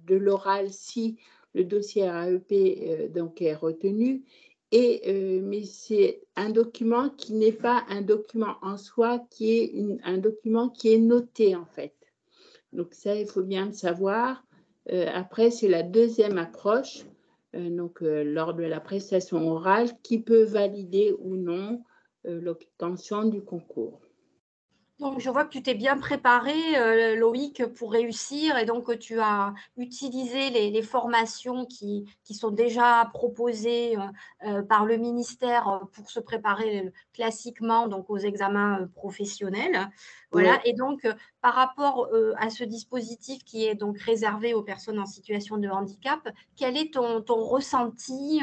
l'oral si le dossier RAEP donc est retenu. Mais c'est un document qui n'est pas un document en soi, qui est un document qui est noté en fait. Donc ça, il faut bien le savoir. Après, c'est la deuxième approche, lors de la prestation orale, qui peut valider ou non l'obtention du concours. Donc, je vois que tu t'es bien préparé, Loïc, pour réussir, et donc tu as utilisé les formations qui sont déjà proposées par le ministère pour se préparer classiquement donc, aux examens professionnels. Voilà. Ouais. Et donc, par rapport à ce dispositif qui est donc réservé aux personnes en situation de handicap, quel est ton ressenti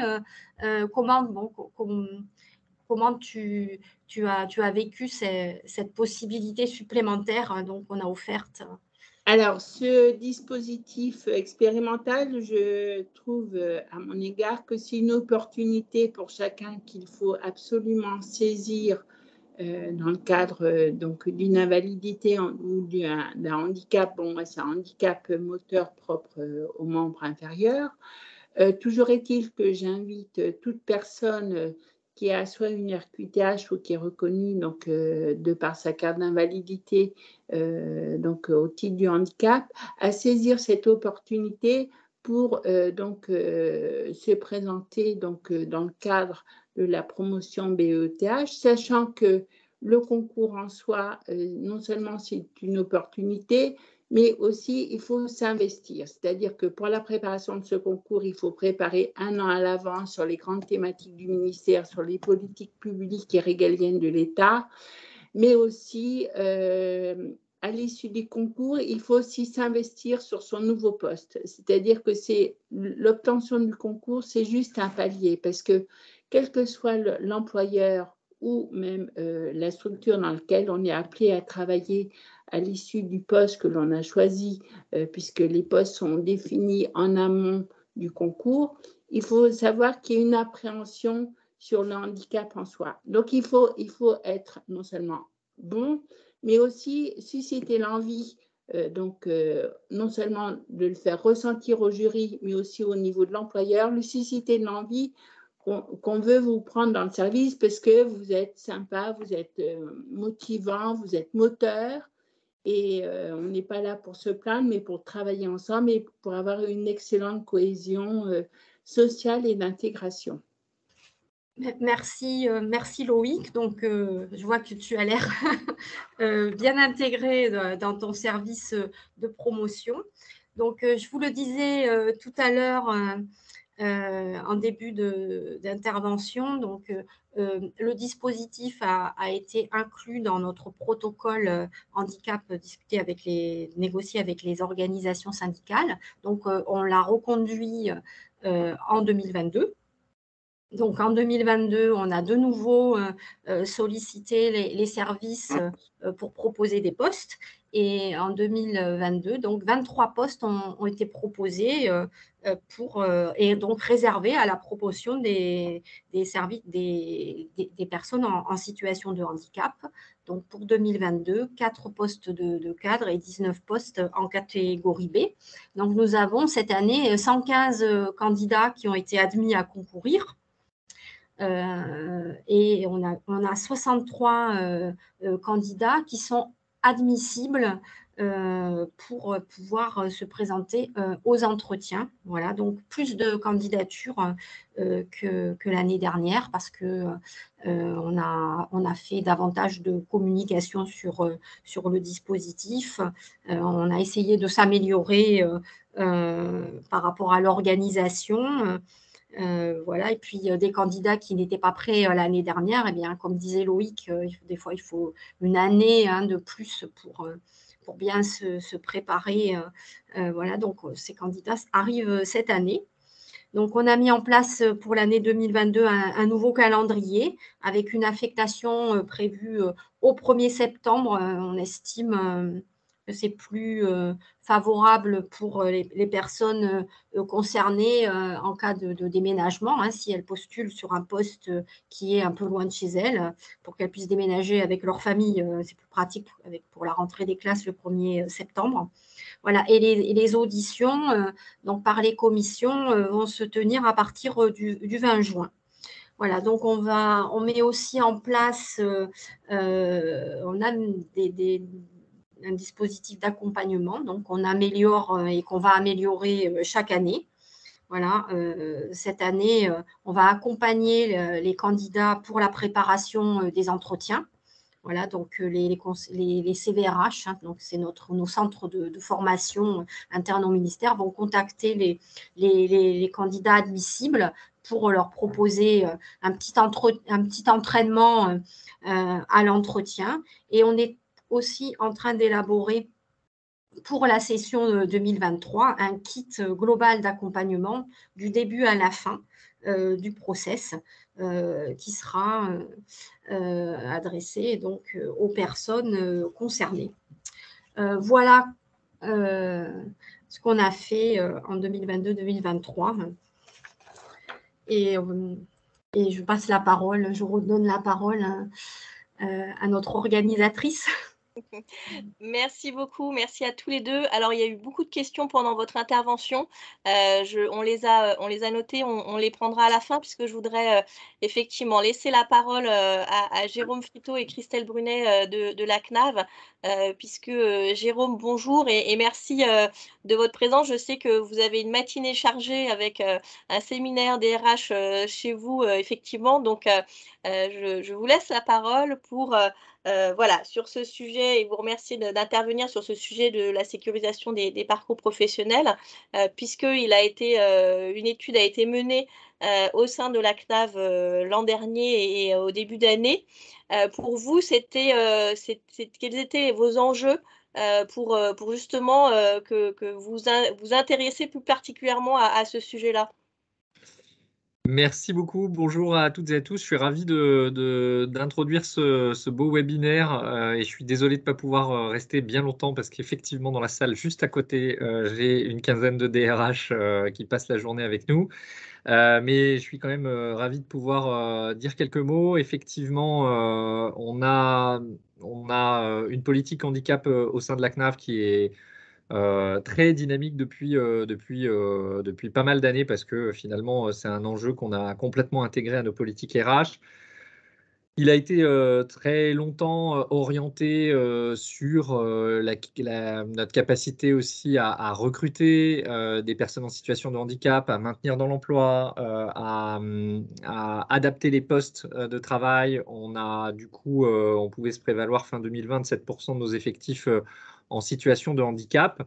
Comment tu as vécu cette possibilité supplémentaire donc, qu'on a offerte? Alors, ce dispositif expérimental, je trouve à mon égard que c'est une opportunité pour chacun qu'il faut absolument saisir dans le cadre donc d'une invalidité ou d'un handicap. Bon, moi, c'est un handicap moteur propre aux membres inférieurs. Toujours est-il que j'invite toute personne qui a soit une RQTH ou qui est reconnue donc, de par sa carte d'invalidité donc, au titre du handicap, à saisir cette opportunité pour donc, se présenter donc, dans le cadre de la promotion BETH, sachant que le concours en soi, non seulement c'est une opportunité, mais aussi il faut s'investir. C'est-à-dire que pour la préparation de ce concours, il faut préparer 1 an à l'avance sur les grandes thématiques du ministère, sur les politiques publiques et régaliennes de l'État, mais aussi à l'issue des concours, il faut aussi s'investir sur son nouveau poste. C'est-à-dire que l'obtention du concours, c'est juste un palier, parce que quel que soit l'employeur ou même la structure dans laquelle on est appelé à travailler à l'issue du poste que l'on a choisi, puisque les postes sont définis en amont du concours, il faut savoir qu'il y a une appréhension sur le handicap en soi. Donc, il faut être non seulement bon, mais aussi susciter l'envie, non seulement de le faire ressentir au jury, mais aussi au niveau de l'employeur, lui susciter l'envie qu'on veut vous prendre dans le service parce que vous êtes sympa, vous êtes motivant, vous êtes moteur. Et on n'est pas là pour se plaindre, mais pour travailler ensemble et pour avoir une excellente cohésion sociale et d'intégration. Merci Loïc. Donc, je vois que tu as l'air bien intégré dans ton service de promotion. Donc, je vous le disais tout à l'heure en début d'intervention, donc le dispositif a été inclus dans notre protocole handicap négocié avec les organisations syndicales. Donc, on l'a reconduit en 2022. Donc, en 2022, on a de nouveau sollicité les services pour proposer des postes. Et en 2022, donc 23 postes ont été proposés et donc réservés à la promotion des services des personnes en situation de handicap. Donc, pour 2022, 4 postes de cadre et 19 postes en catégorie B. Donc, nous avons cette année 115 candidats qui ont été admis à concourir. Et on a 63 candidats qui sont admissibles pour pouvoir se présenter aux entretiens. Voilà, donc plus de candidatures que l'année dernière parce que on a fait davantage de communication sur le dispositif. On a essayé de s'améliorer par rapport à l'organisation. Voilà, et puis des candidats qui n'étaient pas prêts l'année dernière, eh bien, comme disait Loïc, des fois il faut une année de plus pour bien se préparer. Voilà, donc ces candidats arrivent cette année. Donc, on a mis en place pour l'année 2022 un nouveau calendrier avec une affectation prévue au 1er septembre. On estime que c'est plus favorable pour les personnes concernées en cas de déménagement, si elles postulent sur un poste qui est un peu loin de chez elles, pour qu'elles puissent déménager avec leur famille. C'est plus pratique pour la rentrée des classes le 1er septembre. Voilà, et les auditions donc par les commissions vont se tenir à partir du 20 juin. Voilà, donc on met aussi en place, on a un dispositif d'accompagnement, donc on améliore et qu'on va améliorer chaque année. Voilà, cette année, on va accompagner les candidats pour la préparation des entretiens. Voilà, donc les CVRH, donc c'est nos centres de formation internes au ministère, vont contacter les candidats admissibles pour leur proposer un petit entraînement à l'entretien. Et on est aussi en train d'élaborer pour la session 2023 un kit global d'accompagnement du début à la fin du process qui sera adressé donc aux personnes concernées. Voilà ce qu'on a fait en 2022-2023. Et je passe la parole, je redonne la parole à notre organisatrice. Merci beaucoup, merci à tous les deux. Alors, il y a eu beaucoup de questions pendant votre intervention. On les a notées, on les prendra à la fin puisque je voudrais effectivement laisser la parole à Jérôme Friteau et Christelle Brunet de la CNAV, puisque Jérôme, bonjour et merci de votre présence. Je sais que vous avez une matinée chargée avec un séminaire DRH chez vous, effectivement. Donc, je vous laisse la parole pour voilà, sur ce sujet, et vous remercier d'intervenir sur ce sujet de la sécurisation des parcours professionnels, puisqu'il a été, une étude a été menée au sein de la CNAV l'an dernier et au début d'année. Pour vous, quels étaient vos enjeux pour justement que vous intéressez plus particulièrement à ce sujet-là? Merci beaucoup. Bonjour à toutes et à tous. Je suis ravi d'introduire ce beau webinaire et je suis désolé de ne pas pouvoir rester bien longtemps parce qu'effectivement, dans la salle juste à côté, j'ai une quinzaine de DRH qui passent la journée avec nous. Mais je suis quand même ravi de pouvoir dire quelques mots. Effectivement, on a une politique handicap au sein de la CNAV qui est très dynamique depuis pas mal d'années parce que finalement, c'est un enjeu qu'on a complètement intégré à nos politiques RH. Il a été très longtemps orienté sur notre capacité aussi à recruter des personnes en situation de handicap, à maintenir dans l'emploi, à adapter les postes de travail. On pouvait se prévaloir fin 2020 de 7% de nos effectifs en situation de handicap.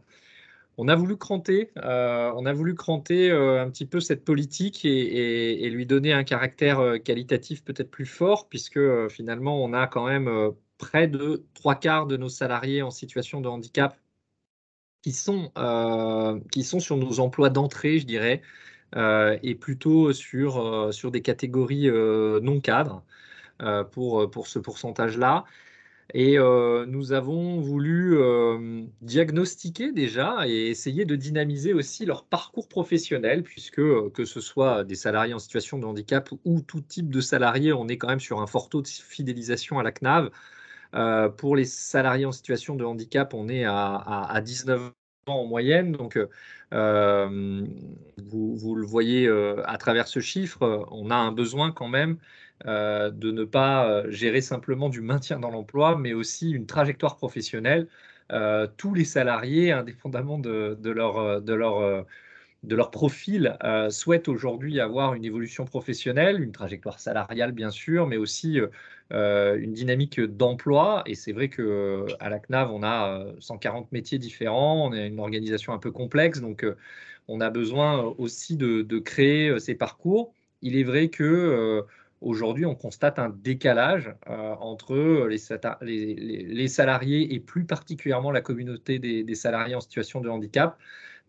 On a voulu cranter un petit peu cette politique et lui donner un caractère qualitatif peut-être plus fort, puisque finalement, on a quand même près de 3/4 de nos salariés en situation de handicap qui sont sur nos emplois d'entrée, je dirais, et plutôt sur des catégories non cadres pour ce pourcentage-là. Et nous avons voulu diagnostiquer déjà et essayer de dynamiser aussi leur parcours professionnel, puisque que ce soit des salariés en situation de handicap ou tout type de salariés, on est quand même sur un fort taux de fidélisation à la CNAV. Pour les salariés en situation de handicap, on est à 19 ans en moyenne. Donc, vous le voyez à travers ce chiffre, on a un besoin quand même de ne pas gérer simplement du maintien dans l'emploi, mais aussi une trajectoire professionnelle. Tous les salariés, indépendamment de leur profil, souhaitent aujourd'hui avoir une évolution professionnelle, une trajectoire salariale bien sûr, mais aussi une dynamique d'emploi. Et c'est vrai qu'à la CNAV, on a 140 métiers différents, on a une organisation un peu complexe, donc on a besoin aussi de créer ces parcours. Il est vrai que aujourd'hui, on constate un décalage entre les salariés et plus particulièrement la communauté des salariés en situation de handicap,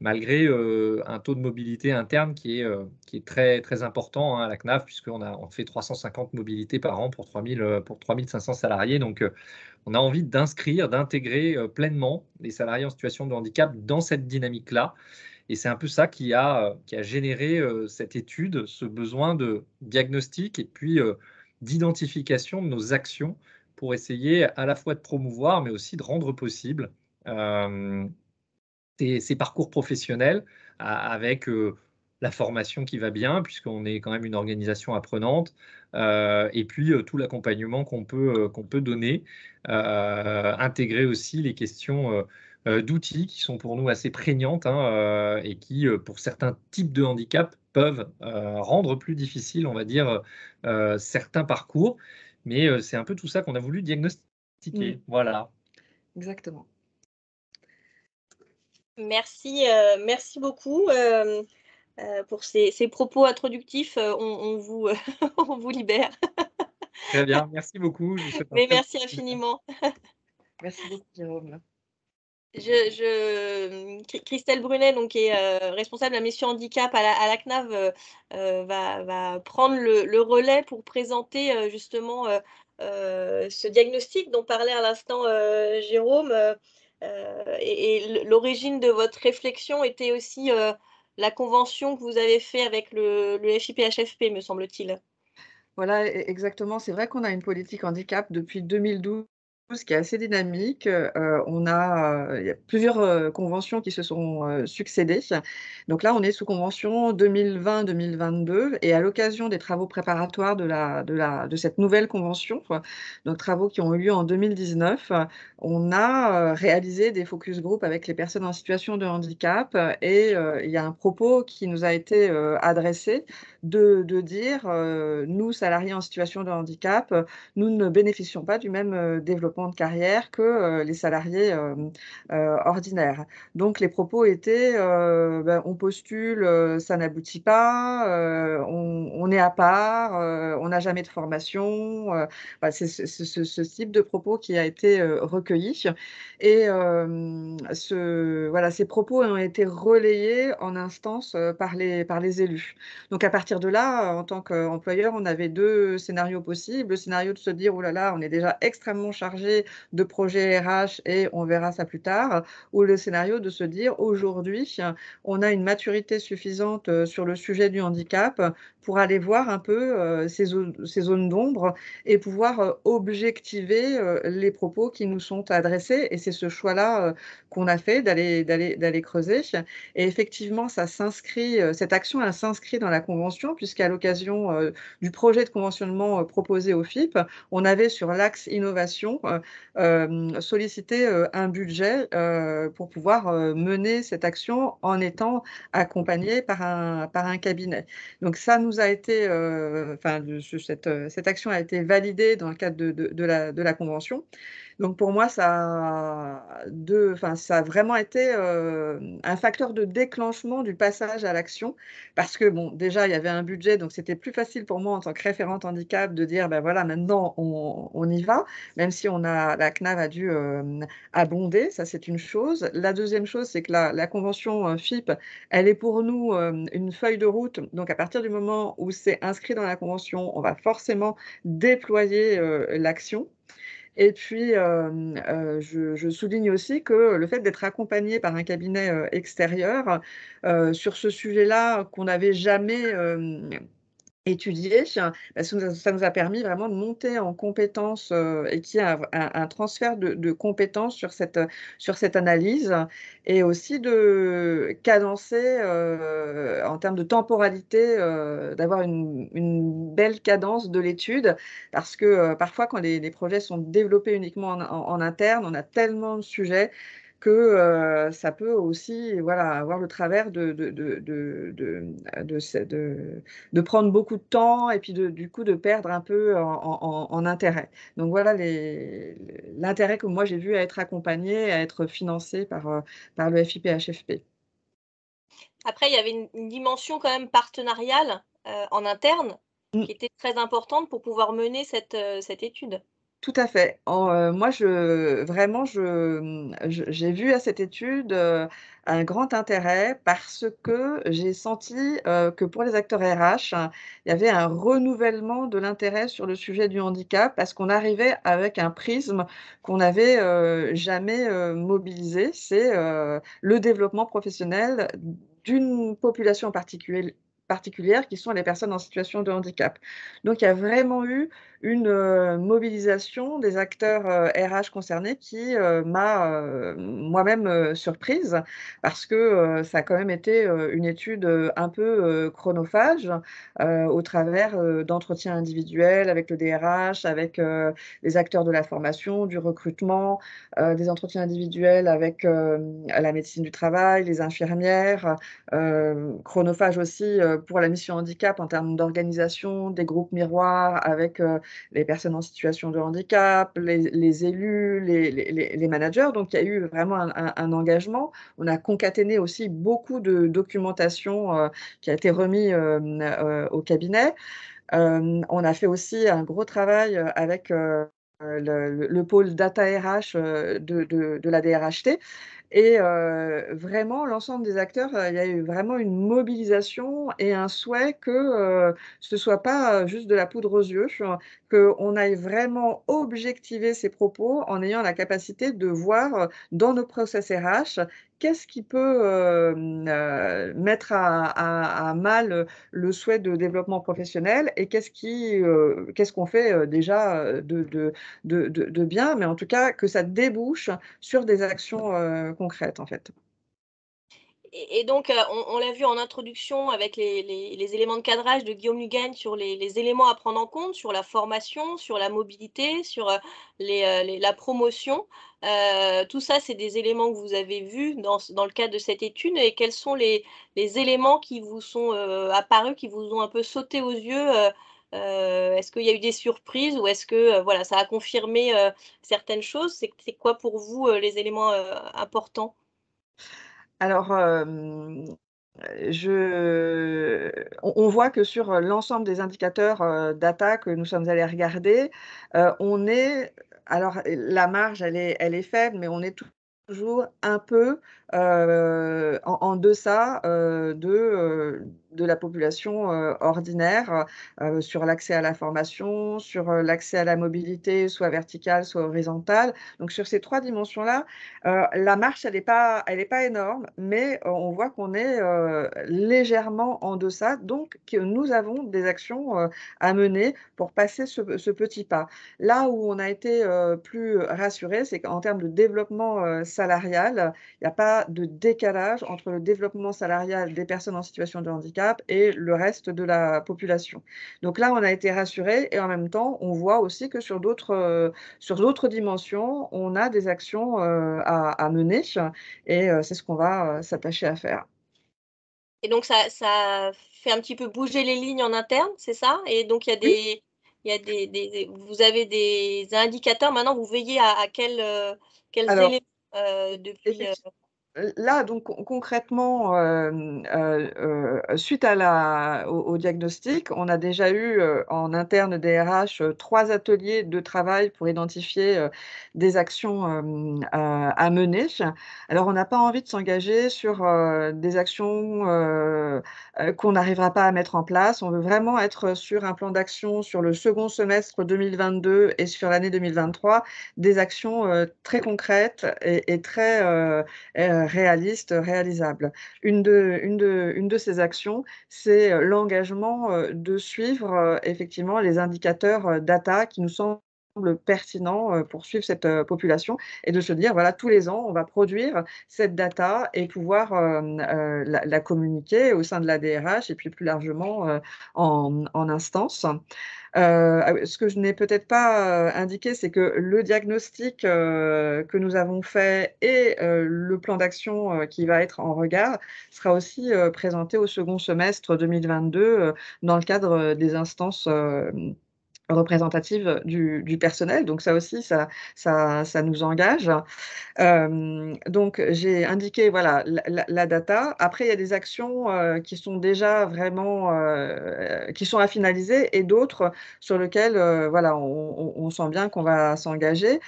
malgré un taux de mobilité interne qui est très, très important à la CNAV, puisqu'on fait 350 mobilités par an pour 3500 salariés. Donc, on a envie d'inscrire, d'intégrer pleinement les salariés en situation de handicap dans cette dynamique-là. Et c'est un peu ça qui a généré cette étude, ce besoin de diagnostic et puis d'identification de nos actions pour essayer à la fois de promouvoir, mais aussi de rendre possible ces parcours professionnels avec la formation qui va bien, puisqu'on est quand même une organisation apprenante, et puis tout l'accompagnement qu'on peut donner, intégrer aussi les questions d'outils qui sont pour nous assez prégnantes et qui, pour certains types de handicap, peuvent rendre plus difficile, on va dire, certains parcours. Mais c'est un peu tout ça qu'on a voulu diagnostiquer. Voilà. Exactement. Merci, merci beaucoup pour ces propos introductifs. On vous, on vous libère. Très bien, merci beaucoup. Je vous souhaite un Mais très bon merci infiniment. Merci beaucoup, Jérôme. Christelle Brunet, donc, qui est responsable de la mission handicap à la CNAV, va prendre le relais pour présenter justement ce diagnostic dont parlait à l'instant Jérôme. Et l'origine de votre réflexion était aussi la convention que vous avez fait avec le FIPHFP, me semble-t-il. Voilà, exactement. C'est vrai qu'on a une politique handicap depuis 2012 qui est assez dynamique. Il y a plusieurs conventions qui se sont succédées. Donc là, on est sous convention 2020-2022 et à l'occasion des travaux préparatoires de cette nouvelle convention, donc travaux qui ont eu lieu en 2019, on a réalisé des focus group avec les personnes en situation de handicap et il y a un propos qui nous a été adressé de dire nous, salariés en situation de handicap, nous ne bénéficions pas du même développement de carrière que les salariés ordinaires. Donc les propos étaient on postule, ça n'aboutit pas, on est à part, on n'a jamais de formation. C'est ce type de propos qui a été recueilli. Et ces propos ont été relayés en instance par les élus. Donc à partir de là, en tant qu'employeur, on avait deux scénarios possibles. Le scénario de se dire, oh là là, on est déjà extrêmement chargé de projets RH et on verra ça plus tard. Ou le scénario de se dire, aujourd'hui, on a une maturité suffisante sur le sujet du handicap pour aller voir un peu ces zones d'ombre et pouvoir objectiver les propos qui nous sont adressés. Et c'est ce choix-là qu'on a fait d'aller creuser. Et effectivement, cette action, elle s'inscrit dans la convention, puisqu'à l'occasion du projet de conventionnement proposé au FIP, on avait sur l'axe innovation sollicité un budget pour pouvoir mener cette action en étant accompagné par un cabinet. Donc ça nous a été, cette action a été validée dans le cadre de la convention. Donc pour moi, ça a vraiment été un facteur de déclenchement du passage à l'action, parce que bon, déjà, il y avait un budget, donc c'était plus facile pour moi en tant que référente handicap de dire, ben voilà, maintenant on y va, même si la CNAV a dû abonder, ça c'est une chose. La deuxième chose, c'est que la convention FIP, elle est pour nous une feuille de route, donc à partir du moment où c'est inscrit dans la convention, on va forcément déployer l'action. Et puis, je souligne aussi que le fait d'être accompagné par un cabinet extérieur sur ce sujet-là qu'on n'avait jamais étudié, ça nous a permis vraiment de monter en compétences et qu'il y a un transfert de compétences sur cette analyse, et aussi de cadencer en termes de temporalité, d'avoir une belle cadence de l'étude, parce que parfois quand les projets sont développés uniquement en interne, on a tellement de sujets que ça peut aussi, voilà, avoir le travers de prendre beaucoup de temps, et puis du coup de perdre un peu en intérêt. Donc voilà l'intérêt que moi j'ai vu à être accompagnée, à être financée par le FIPHFP. Après, il y avait une dimension quand même partenariale en interne qui était très importante pour pouvoir mener cette étude. Tout à fait. Moi, j'ai vu à cette étude un grand intérêt, parce que j'ai senti que pour les acteurs RH, il y avait un renouvellement de l'intérêt sur le sujet du handicap, parce qu'on arrivait avec un prisme qu'on n'avait jamais mobilisé. C'est le développement professionnel d'une population particulière, qui sont les personnes en situation de handicap. Donc il y a vraiment eu une mobilisation des acteurs RH concernés qui m'a moi-même surprise, parce que ça a quand même été une étude un peu chronophage, au travers d'entretiens individuels avec le DRH, avec les acteurs de la formation, du recrutement, des entretiens individuels avec la médecine du travail, les infirmières, chronophage aussi pour la mission handicap en termes d'organisation, des groupes miroirs avec les personnes en situation de handicap, les élus, les managers. Donc, il y a eu vraiment un engagement. On a concaténé aussi beaucoup de documentation qui a été remis au cabinet. On a fait aussi un gros travail avec le pôle data RH de la DRHT. Et vraiment, l'ensemble des acteurs, il y a eu vraiment une mobilisation et un souhait que ce ne soit pas juste de la poudre aux yeux, qu'on aille vraiment objectiver ces propos en ayant la capacité de voir dans nos process RH qu'est-ce qui peut mettre à mal le souhait de développement professionnel, et qu'est-ce qu'on fait déjà de bien, mais en tout cas que ça débouche sur des actions concrètes, en fait. Et donc, on l'a vu en introduction avec les éléments de cadrage de Guillaume Luguen sur les éléments à prendre en compte, sur la formation, sur la mobilité, sur la promotion. Tout ça, c'est des éléments que vous avez vus dans le cadre de cette étude. Et quels sont les éléments qui vous sont apparus, qui vous ont un peu sauté aux yeux est-ce qu'il y a eu des surprises, ou est-ce que voilà, ça a confirmé certaines choses? C'est quoi pour vous les éléments importants? Alors, on voit que sur l'ensemble des indicateurs data que nous sommes allés regarder, alors la marge, elle est faible, mais on est toujours un peu en deçà de la population ordinaire, sur l'accès à la formation, sur l'accès à la mobilité, soit verticale, soit horizontale. Donc sur ces 3 dimensions-là, la marche, elle est pas énorme, mais on voit qu'on est légèrement en deçà, donc que nous avons des actions à mener pour passer ce petit pas. Là où on a été plus rassurés, c'est qu'en termes de développement salarial, il n'y a pas de décalage entre le développement salarial des personnes en situation de handicap et le reste de la population. Donc là, on a été rassurés, et en même temps, on voit aussi que sur d'autres dimensions, on a des actions à mener, et c'est ce qu'on va s'attacher à faire. Et donc ça fait un petit peu bouger les lignes en interne, c'est ça? Et donc il y a Oui. il y a vous avez des indicateurs. Maintenant, vous veillez à quels Alors, éléments depuis… Là, donc concrètement, suite au diagnostic, on a déjà eu en interne DRH 3 ateliers de travail pour identifier des actions à mener. Alors, on n'a pas envie de s'engager sur des actions qu'on n'arrivera pas à mettre en place. On veut vraiment être sur un plan d'action sur le second semestre 2022 et sur l'année 2023, des actions très concrètes et très réaliste, réalisable. Une de ces actions, c'est l'engagement de suivre effectivement les indicateurs data qui nous semblent pertinents pour suivre cette population et de se dire, voilà, tous les ans, on va produire cette data et pouvoir la communiquer au sein de la DRH et puis plus largement en instance. Ce que je n'ai peut-être pas indiqué, c'est que le diagnostic que nous avons fait et le plan d'action qui va être en regard sera aussi présenté au second semestre 2022 dans le cadre des instances représentatives du personnel. Donc ça aussi, ça nous engage. Donc j'ai indiqué voilà la data. Après, il y a des actions qui sont déjà vraiment qui sont à finaliser et d'autres sur lesquelles voilà, on sent bien qu'on va s'engager.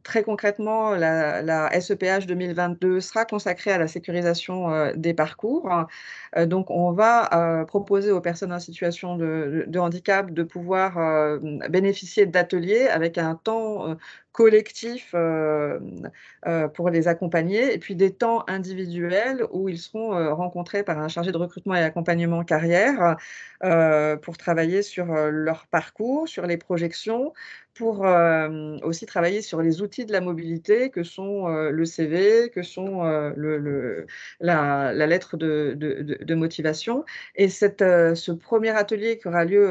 Très concrètement, la SEPH 2022 sera consacrée à la sécurisation des parcours. Donc on va proposer aux personnes en situation de handicap de pouvoir bénéficier d'ateliers avec un temps collectif pour les accompagner et puis des temps individuels où ils seront rencontrés par un chargé de recrutement et accompagnement carrière pour travailler sur leur parcours, sur les projections, pour aussi travailler sur les outils de la mobilité que sont le CV, que sont la lettre de motivation. Et ce premier atelier qui aura lieu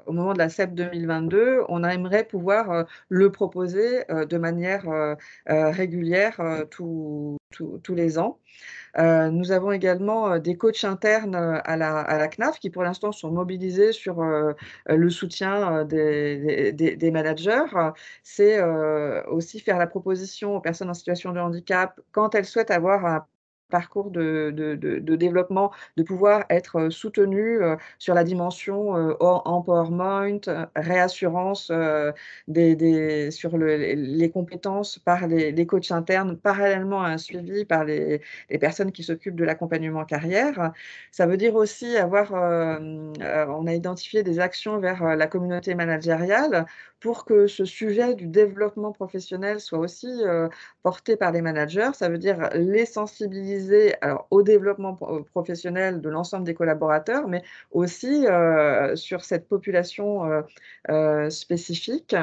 au moment de la CEP 2022, on aimerait pouvoir le proposer de manière régulière tous les ans. Nous avons également des coachs internes à la CNAF qui, pour l'instant, sont mobilisés sur le soutien des managers. C'est aussi faire la proposition aux personnes en situation de handicap, quand elles souhaitent avoir un parcours de développement, de pouvoir être soutenues sur la dimension empowerment, réassurance sur les compétences par les coachs internes, parallèlement à un suivi par les personnes qui s'occupent de l'accompagnement carrière. Ça veut dire aussi on a identifié des actions vers la communauté managériale pour que ce sujet du développement professionnel soit aussi porté par les managers. Ça veut dire les sensibiliser au développement professionnel de l'ensemble des collaborateurs, mais aussi sur cette population spécifique.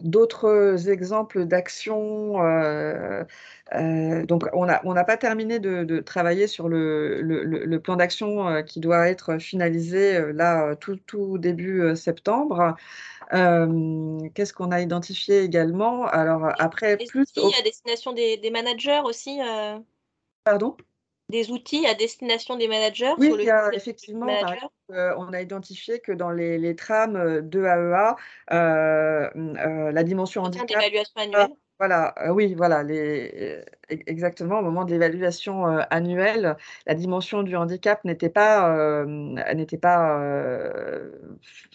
D'autres exemples d'actions, donc on n'a pas terminé de travailler sur le plan d'action qui doit être finalisé là tout début septembre. Qu'est-ce qu'on a identifié également? Alors après, Des plus outils à destination des managers aussi Pardon? Des outils à destination des managers Oui, sur il le y a site des effectivement, par managers. exemple, on a identifié que dans les trams de AEA, la dimension Entretien handicap, d'évaluation annuelle. voilà, oui, voilà, exactement, au moment de l'évaluation annuelle, la dimension du handicap n'était pas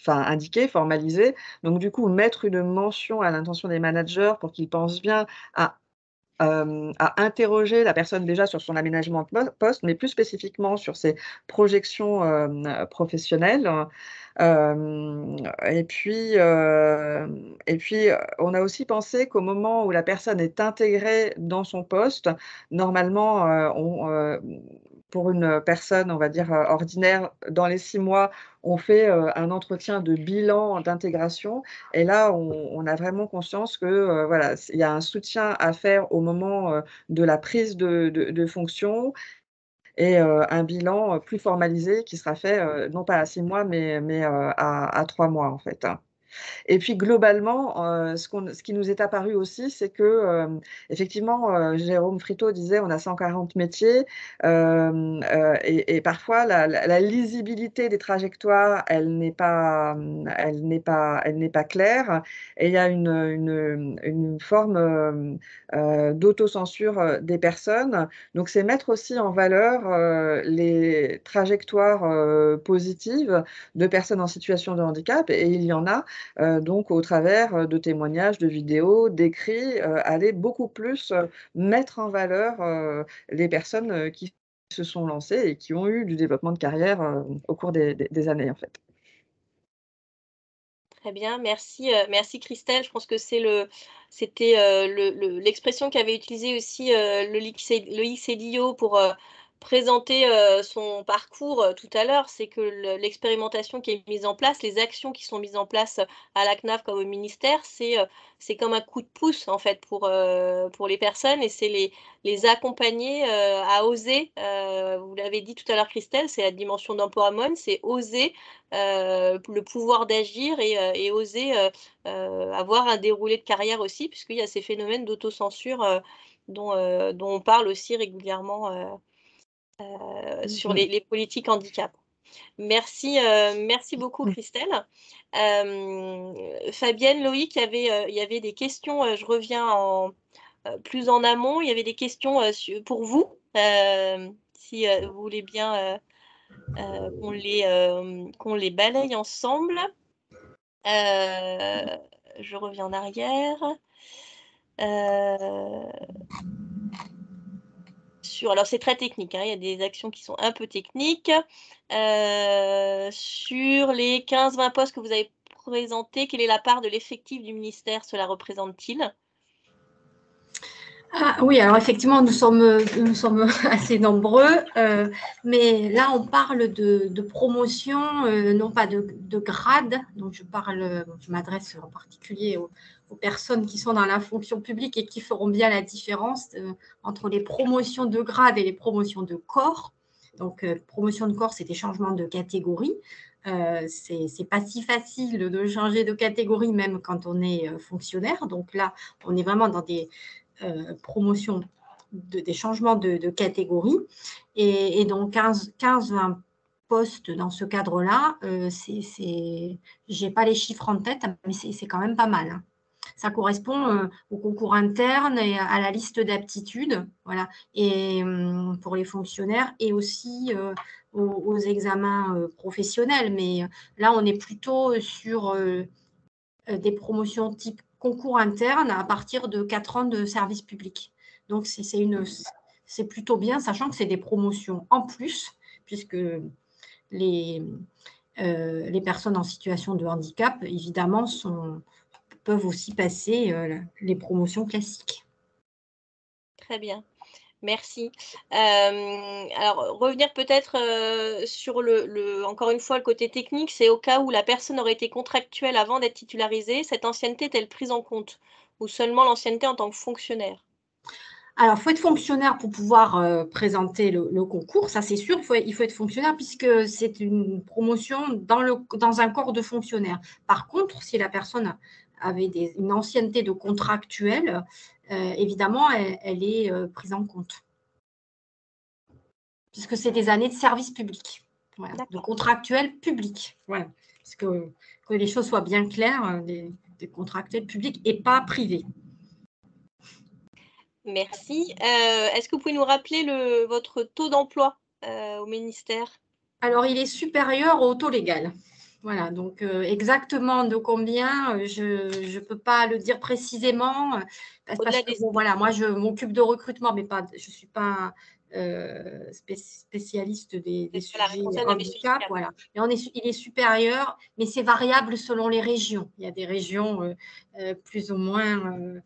indiquée, formalisée. Donc, du coup, mettre une mention à l'intention des managers pour qu'ils pensent bien à interroger la personne déjà sur son aménagement de poste, mais plus spécifiquement sur ses projections professionnelles. Et puis, on a aussi pensé qu'au moment où la personne est intégrée dans son poste, normalement, pour une personne, on va dire, ordinaire, dans les 6 mois, on fait un entretien de bilan d'intégration. Et là, on a vraiment conscience que voilà, il y a un soutien à faire au moment de la prise de fonction et un bilan plus formalisé qui sera fait non pas à 6 mois, mais à 3 mois en fait. Et puis globalement, ce qui nous est apparu aussi, c'est que effectivement, Jérôme Friteau disait on a 140 métiers et parfois la lisibilité des trajectoires, elle n'est pas claire et il y a une forme d'autocensure des personnes. Donc c'est mettre aussi en valeur les trajectoires positives de personnes en situation de handicap et il y en a. Donc, au travers de témoignages, de vidéos, d'écrits, aller beaucoup plus mettre en valeur les personnes qui se sont lancées et qui ont eu du développement de carrière au cours des années, en fait. Très bien, merci, merci Christelle. Je pense que c'était l'expression qu'avait utilisée aussi Loïc Cédillo pour présenter son parcours tout à l'heure, c'est que l'expérimentation qui est mise en place, les actions qui sont mises en place à la CNAF comme au ministère, c'est comme un coup de pouce en fait pour les personnes et c'est les accompagner à oser. Vous l'avez dit tout à l'heure Christelle, c'est la dimension d'empowerment, c'est oser le pouvoir d'agir et oser avoir un déroulé de carrière aussi, puisqu'il y a ces phénomènes d'autocensure dont on parle aussi régulièrement sur les politiques handicap. Merci, merci beaucoup Christelle. Fabienne, Loïc, il y avait des questions, je reviens plus en amont, il y avait des questions pour vous, si vous voulez bien qu'on les balaye ensemble. Je reviens en arrière. Alors c'est très technique, hein, il y a des actions qui sont un peu techniques. Sur les 15-20 postes que vous avez présentés, quelle est la part de l'effectif du ministère cela représente-t-il? Oui, alors effectivement, nous sommes assez nombreux, mais là, on parle de promotion, non pas de grade. Donc, je m'adresse en particulier aux personnes qui sont dans la fonction publique et qui feront bien la différence entre les promotions de grade et les promotions de corps. Donc, promotion de corps, c'est des changements de catégorie. C'est pas si facile de changer de catégorie, même quand on est fonctionnaire. Donc là, on est vraiment dans des promotion des changements de catégorie. Et donc, 15-20 postes dans ce cadre-là, je n'ai pas les chiffres en tête, mais c'est quand même pas mal. Hein. Ça correspond au concours interne et à la liste d'aptitudes, voilà, et pour les fonctionnaires et aussi aux examens professionnels. Mais là, on est plutôt sur des promotions type concours interne à partir de 4 ans de service public. Donc, c'est plutôt bien, sachant que c'est des promotions en plus, puisque les personnes en situation de handicap, évidemment, peuvent aussi passer les promotions classiques. Très bien. Merci. Alors, revenir peut-être sur encore une fois, le côté technique, c'est au cas où la personne aurait été contractuelle avant d'être titularisée, cette ancienneté est-elle prise en compte ou seulement l'ancienneté en tant que fonctionnaire? Alors, il faut être fonctionnaire pour pouvoir présenter le concours, ça c'est sûr, il faut être fonctionnaire puisque c'est une promotion dans un corps de fonctionnaire. Par contre, si la personne avait une ancienneté de contractuel, évidemment, elle est prise en compte. Puisque c'est des années de service public, voilà, de contractuel public. Voilà. Parce que les choses soient bien claires, des contractuels publics et pas privés. Merci. Est-ce que vous pouvez nous rappeler votre taux d'emploi au ministère? Alors, il est supérieur au taux légal. Voilà, donc exactement de combien, je ne peux pas le dire précisément, parce que bon, voilà, moi je m'occupe de recrutement, mais je ne suis pas spécialiste des sujets handicap. Voilà. Et il est supérieur, mais c'est variable selon les régions. Il y a des régions plus ou moins,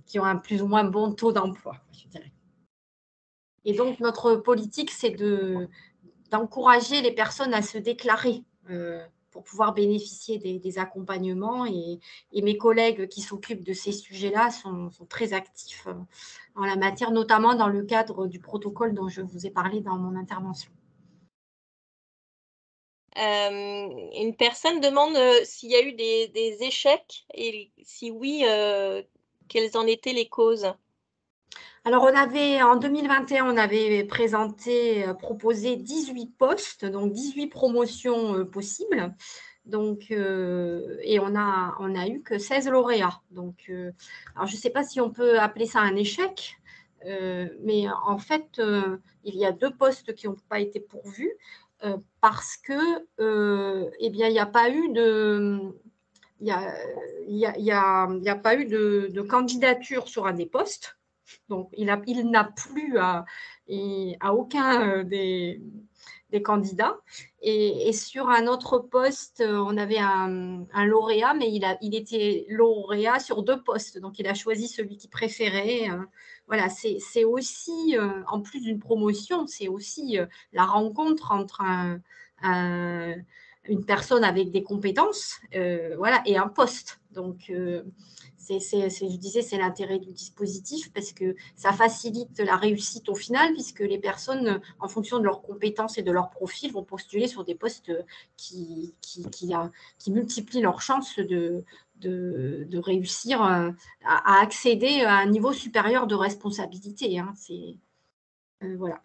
qui ont un plus ou moins bon taux d'emploi, je dirais. Et donc, notre politique, c'est d'encourager les personnes à se déclarer pour pouvoir bénéficier des accompagnements. Et mes collègues qui s'occupent de ces sujets-là sont très actifs en la matière, notamment dans le cadre du protocole dont je vous ai parlé dans mon intervention. Une personne demande s'il y a eu des échecs et si oui, quelles en étaient les causes? Alors, en 2021, on avait proposé 18 postes, donc 18 promotions possibles. Donc, et on a eu que 16 lauréats. Donc, alors je ne sais pas si on peut appeler ça un échec, mais en fait, il y a 2 postes qui n'ont pas été pourvus parce que, eh bien, il n'y a pas eu de candidature sur un des postes. Donc, il n'a plu à aucun des candidats. Et sur un autre poste, on avait un lauréat, mais il était lauréat sur 2 postes. Donc, il a choisi celui qu'il préférait. Voilà, c'est aussi, en plus d'une promotion, c'est aussi la rencontre entre une personne avec des compétences voilà, et un poste. Donc, je disais, c'est l'intérêt du dispositif parce que ça facilite la réussite au final, puisque les personnes, en fonction de leurs compétences et de leur profil, vont postuler sur des postes qui multiplient leurs chances de réussir à accéder à un niveau supérieur de responsabilité. Hein. Voilà.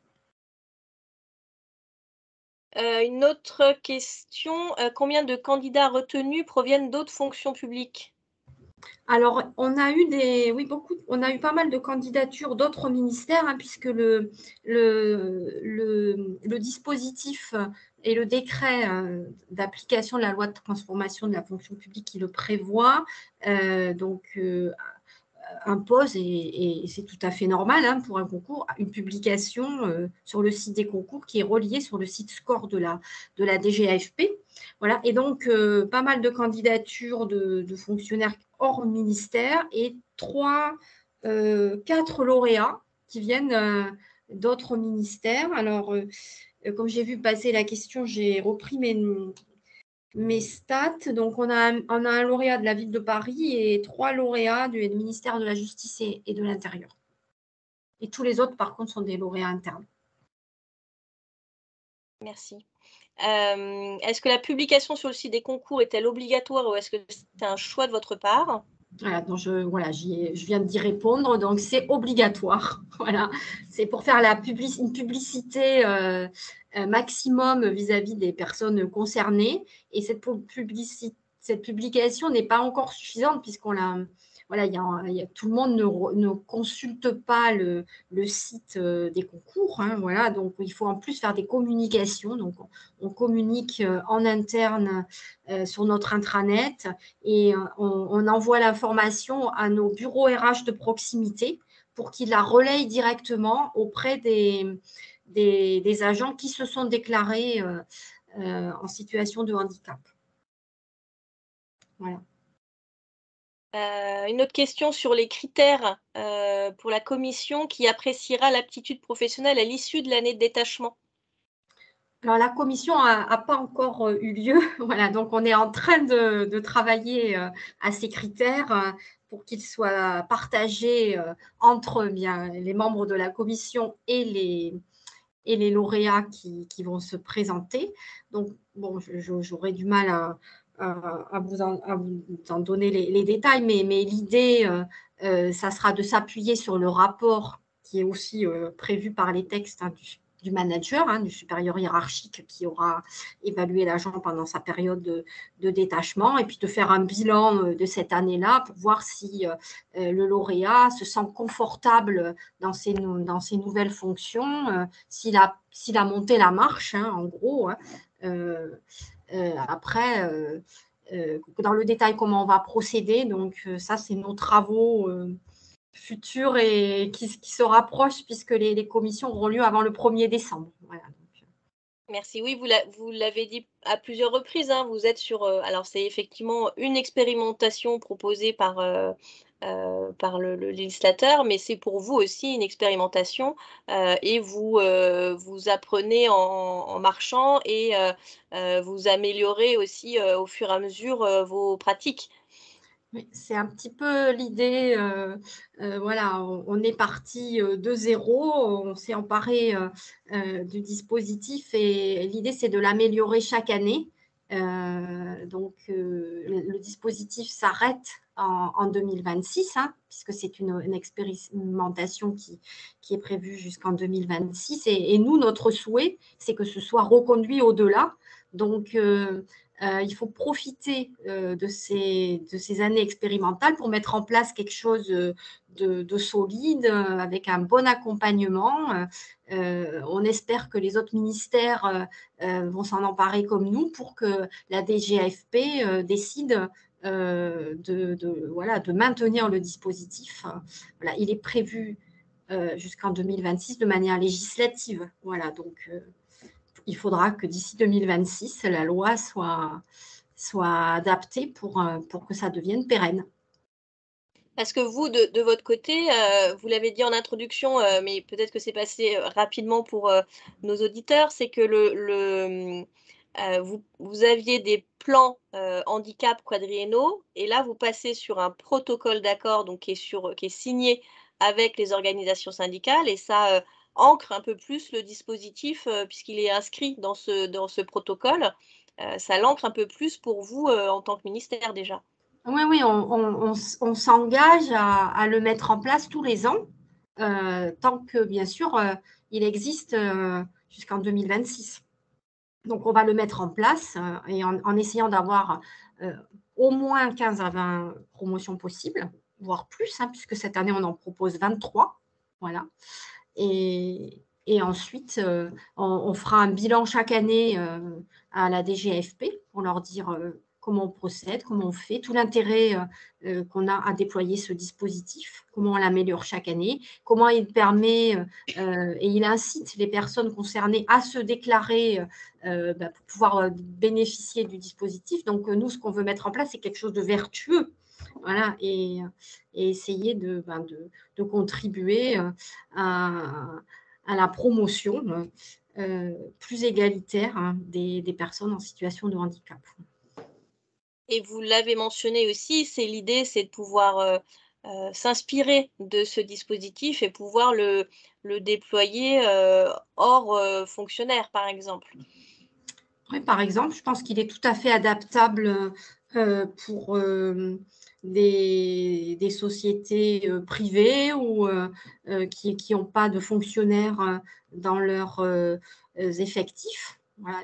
Une autre question, combien de candidats retenus proviennent d'autres fonctions publiques? Alors, on a eu pas mal de candidatures d'autres ministères, hein, puisque le dispositif et le décret d'application de la loi de transformation de la fonction publique qui le prévoit, impose, et c'est tout à fait normal hein, pour un concours, une publication sur le site des concours qui est reliée sur le site score de la DGAFP. Voilà. Et donc, pas mal de candidatures de fonctionnaires hors ministère et 4 lauréats qui viennent d'autres ministères. Alors, comme j'ai vu passer la question, j'ai repris mes stats. Donc, on a un lauréat de la ville de Paris et 3 lauréats du ministère de la Justice et de l'Intérieur. Et tous les autres, par contre, sont des lauréats internes. Merci. Est-ce que la publication sur le site des concours est-elle obligatoire ou est-ce que c'est un choix de votre part? Voilà, donc je viens d'y répondre. Donc, c'est obligatoire. Voilà. C'est pour faire une publicité maximum vis-à-vis des personnes concernées. Et cette publication n'est pas encore suffisante puisqu'on l'a. Voilà, tout le monde ne consulte pas le site des concours. Hein, voilà, donc il faut en plus faire des communications. Donc, on communique en interne sur notre intranet et on envoie l'information à nos bureaux RH de proximité pour qu'ils la relayent directement auprès des agents qui se sont déclarés en situation de handicap. Voilà. Une autre question sur les critères pour la commission qui appréciera l'aptitude professionnelle à l'issue de l'année de détachement. Alors, la commission n'a pas encore eu lieu. Voilà, donc on est en train de travailler à ces critères pour qu'ils soient partagés entre les membres de la commission et les lauréats qui vont se présenter. Donc, bon, j'aurais du mal à vous en donner les détails, mais l'idée, ça sera de s'appuyer sur le rapport qui est aussi prévu par les textes hein, du manager, hein, du supérieur hiérarchique qui aura évalué l'agent pendant sa période de détachement, et puis de faire un bilan de cette année-là pour voir si le lauréat se sent confortable dans ses nouvelles fonctions, s'il a monté la marche, hein, en gros. Hein, après, dans le détail, comment on va procéder. Donc, ça, c'est nos travaux futurs et qui se rapprochent puisque les commissions auront lieu avant le 1er décembre. Voilà. Merci. Oui, vous l'avez dit à plusieurs reprises. Hein, vous êtes sur. Alors, c'est effectivement une expérimentation proposée par le législateur, mais c'est pour vous aussi une expérimentation et vous apprenez en marchant et vous améliorez aussi au fur et à mesure vos pratiques. Oui, c'est un petit peu l'idée, voilà, on est parti de zéro, on s'est emparé du dispositif et l'idée, c'est de l'améliorer chaque année. Donc, le dispositif s'arrête en 2026, hein, puisque c'est une expérimentation qui est prévue jusqu'en 2026. Et nous, notre souhait, c'est que ce soit reconduit au-delà. Donc, il faut profiter de ces années expérimentales pour mettre en place quelque chose de solide, avec un bon accompagnement. On espère que les autres ministères vont s'en emparer comme nous pour que la DGAFP décide de maintenir le dispositif. Voilà, il est prévu jusqu'en 2026 de manière législative. Voilà, donc il faudra que d'ici 2026, la loi soit adaptée pour que ça devienne pérenne. Est-ce que vous, de votre côté, vous l'avez dit en introduction, mais peut-être que c'est passé rapidement pour nos auditeurs, c'est que vous aviez des plans handicap quadriennaux et là, vous passez sur un protocole d'accord donc qui est signé avec les organisations syndicales et ça ancre un peu plus le dispositif puisqu'il est inscrit dans ce protocole. Ça l'ancre un peu plus pour vous en tant que ministère déjà. Oui, on s'engage à le mettre en place tous les ans, tant que, bien sûr, il existe jusqu'en 2026. Donc, on va le mettre en place et en essayant d'avoir au moins 15 à 20 promotions possibles, voire plus, hein, puisque cette année, on en propose 23. Voilà. Et ensuite, on fera un bilan chaque année à la DGAFP pour leur dire comment on procède, comment on fait, tout l'intérêt qu'on a à déployer ce dispositif, comment on l'améliore chaque année, comment il permet et il incite les personnes concernées à se déclarer pour pouvoir bénéficier du dispositif. Donc, nous, ce qu'on veut mettre en place, c'est quelque chose de vertueux. Voilà, et essayer de contribuer à la promotion plus égalitaire, hein, des personnes en situation de handicap. Et vous l'avez mentionné aussi, l'idée, c'est de pouvoir s'inspirer de ce dispositif et pouvoir le déployer hors fonctionnaire, par exemple. Oui, par exemple, je pense qu'il est tout à fait adaptable pour des sociétés privées ou qui n'ont pas de fonctionnaires dans leurs effectifs. Voilà,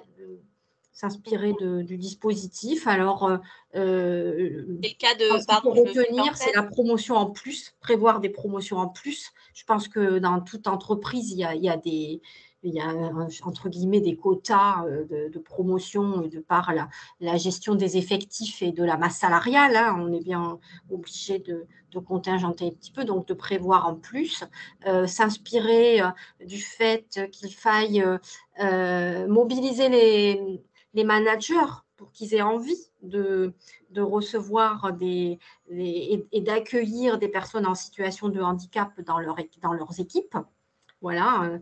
s'inspirer du dispositif. Alors, c'est le cas de, ce qu'il faut pardon, je me suis retenir, c'est la promotion en plus, prévoir des promotions en plus. Je pense que dans toute entreprise, il y a entre guillemets des quotas de promotion de par la gestion des effectifs et de la masse salariale. Hein. On est bien obligé de contingenter un petit peu, donc de prévoir en plus, s'inspirer du fait qu'il faille mobiliser les managers pour qu'ils aient envie de recevoir et d'accueillir des personnes en situation de handicap dans leurs équipes. Voilà.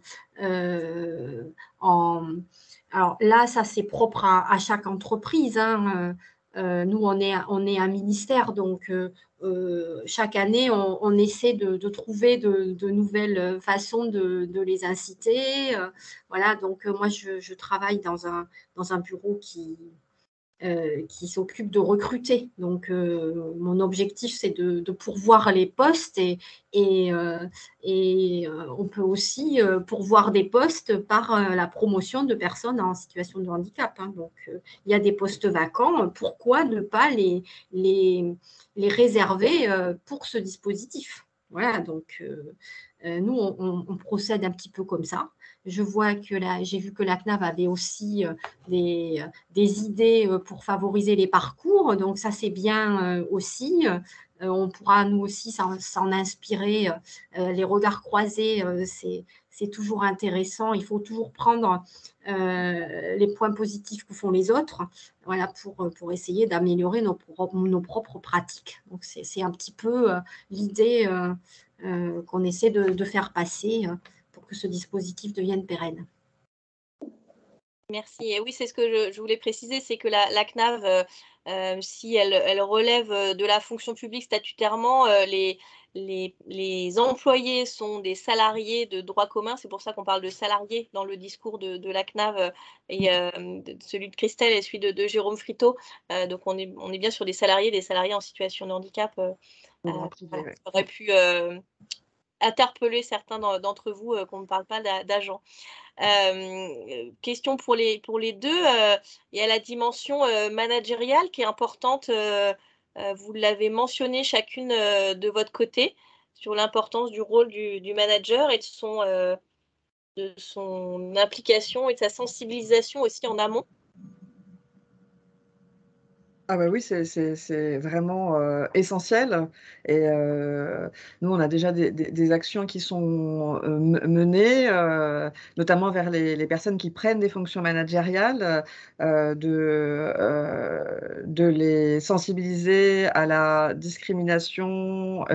Alors là, ça c'est propre à chaque entreprise. Hein. Nous, on est un ministère, donc chaque année, on essaie de trouver de nouvelles façons de les inciter. Voilà, donc moi, je travaille dans un bureau qui s'occupe de recruter. Donc, mon objectif, c'est de pourvoir les postes et on peut aussi pourvoir des postes par la promotion de personnes en situation de handicap. Hein. Donc, il y a des postes vacants. Pourquoi ne pas les réserver pour ce dispositif? Voilà, donc nous, on procède un petit peu comme ça. Je vois que j'ai vu que la CNAV avait aussi des idées pour favoriser les parcours. Donc, ça, c'est bien aussi. On pourra, nous aussi, s'en inspirer. Les regards croisés, c'est toujours intéressant. Il faut toujours prendre les points positifs que font les autres, voilà, pour essayer d'améliorer nos propres pratiques. Donc, c'est un petit peu l'idée qu'on essaie de faire passer pour que ce dispositif devienne pérenne. Merci. Et oui, c'est ce que je voulais préciser, c'est que la CNAV, si elle relève de la fonction publique statutairement, les employés sont des salariés de droit commun. C'est pour ça qu'on parle de salariés dans le discours de la CNAV et celui de Christelle et celui de Jérôme Friteau. Donc, on est bien sur des salariés en situation de handicap. Ouais. Ça aurait pu interpeller certains d'entre vous qu'on ne parle pas d'agents. Question pour les deux, il y a la dimension managériale qui est importante. Vous l'avez mentionné chacune de votre côté sur l'importance du rôle du manager et de son implication et de sa sensibilisation aussi en amont. Ah bah oui, c'est vraiment essentiel. Et nous, on a déjà des actions qui sont menées, notamment vers les personnes qui prennent des fonctions managériales, de les sensibiliser à la discrimination.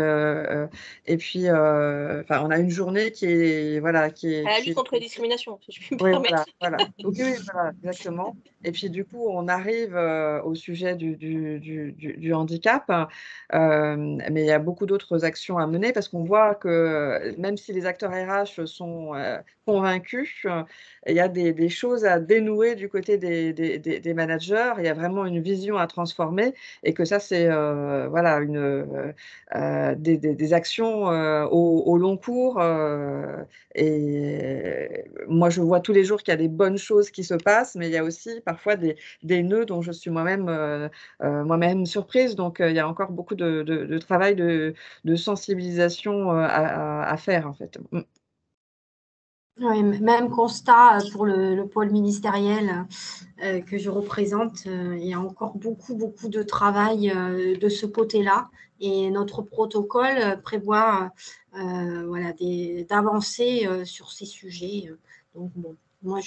Et puis, enfin, on a une journée qui est, voilà, qui est... À la lutte contre les discriminations, si je puis me Oui, permettre. voilà. Oui, voilà, exactement. Et puis, du coup, on arrive au sujet du handicap, mais il y a beaucoup d'autres actions à mener parce qu'on voit que même si les acteurs RH sont convaincus, il y a des choses à dénouer du côté des managers. Il y a vraiment une vision à transformer et que ça, c'est voilà, des actions au long cours. Et moi, je vois tous les jours qu'il y a des bonnes choses qui se passent, mais il y a aussi parfois des nœuds dont je suis moi-même surprise. Donc, il y a encore beaucoup de travail de sensibilisation à faire, en fait. Oui, même constat pour le pôle ministériel que je représente. Il y a encore beaucoup de travail de ce côté-là. Et notre protocole prévoit voilà, d'avancer sur ces sujets. Donc, bon, moi,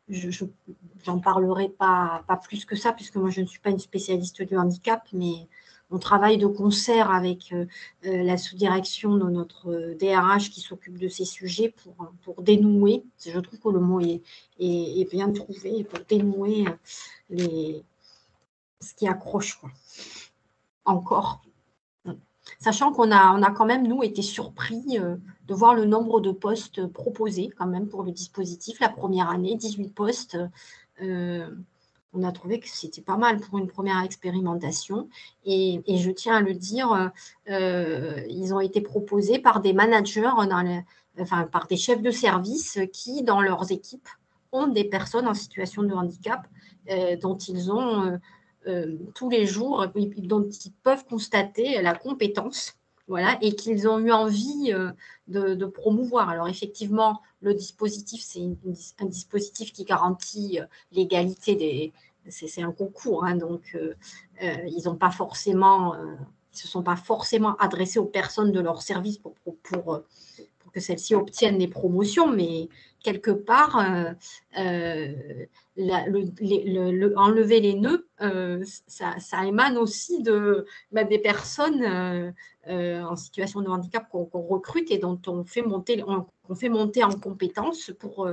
j'en parlerai pas plus que ça, puisque moi, je ne suis pas une spécialiste du handicap, mais on travaille de concert avec la sous-direction de notre DRH qui s'occupe de ces sujets pour dénouer, je trouve que le mot est bien trouvé, pour dénouer ce qui accroche, quoi. Encore. Sachant qu'on a quand même, nous, été surpris de voir le nombre de postes proposés quand même pour le dispositif. La première année, 18 postes. On a trouvé que c'était pas mal pour une première expérimentation. Et je tiens à le dire, ils ont été proposés par des managers, par des chefs de service qui, dans leurs équipes, ont des personnes en situation de handicap dont ils ont tous les jours, dont ils peuvent constater la compétence. Voilà, et qu'ils ont eu envie de promouvoir. Alors effectivement, le dispositif, c'est un dispositif qui garantit l'égalité c'est un concours, hein, donc ils n'ont pas forcément, ils se sont pas forcément adressés aux personnes de leur service pour que celles-ci obtiennent les promotions, mais quelque part, enlever les nœuds, ça émane aussi des personnes en situation de handicap qu'on recrute et dont on fait monter en compétences pour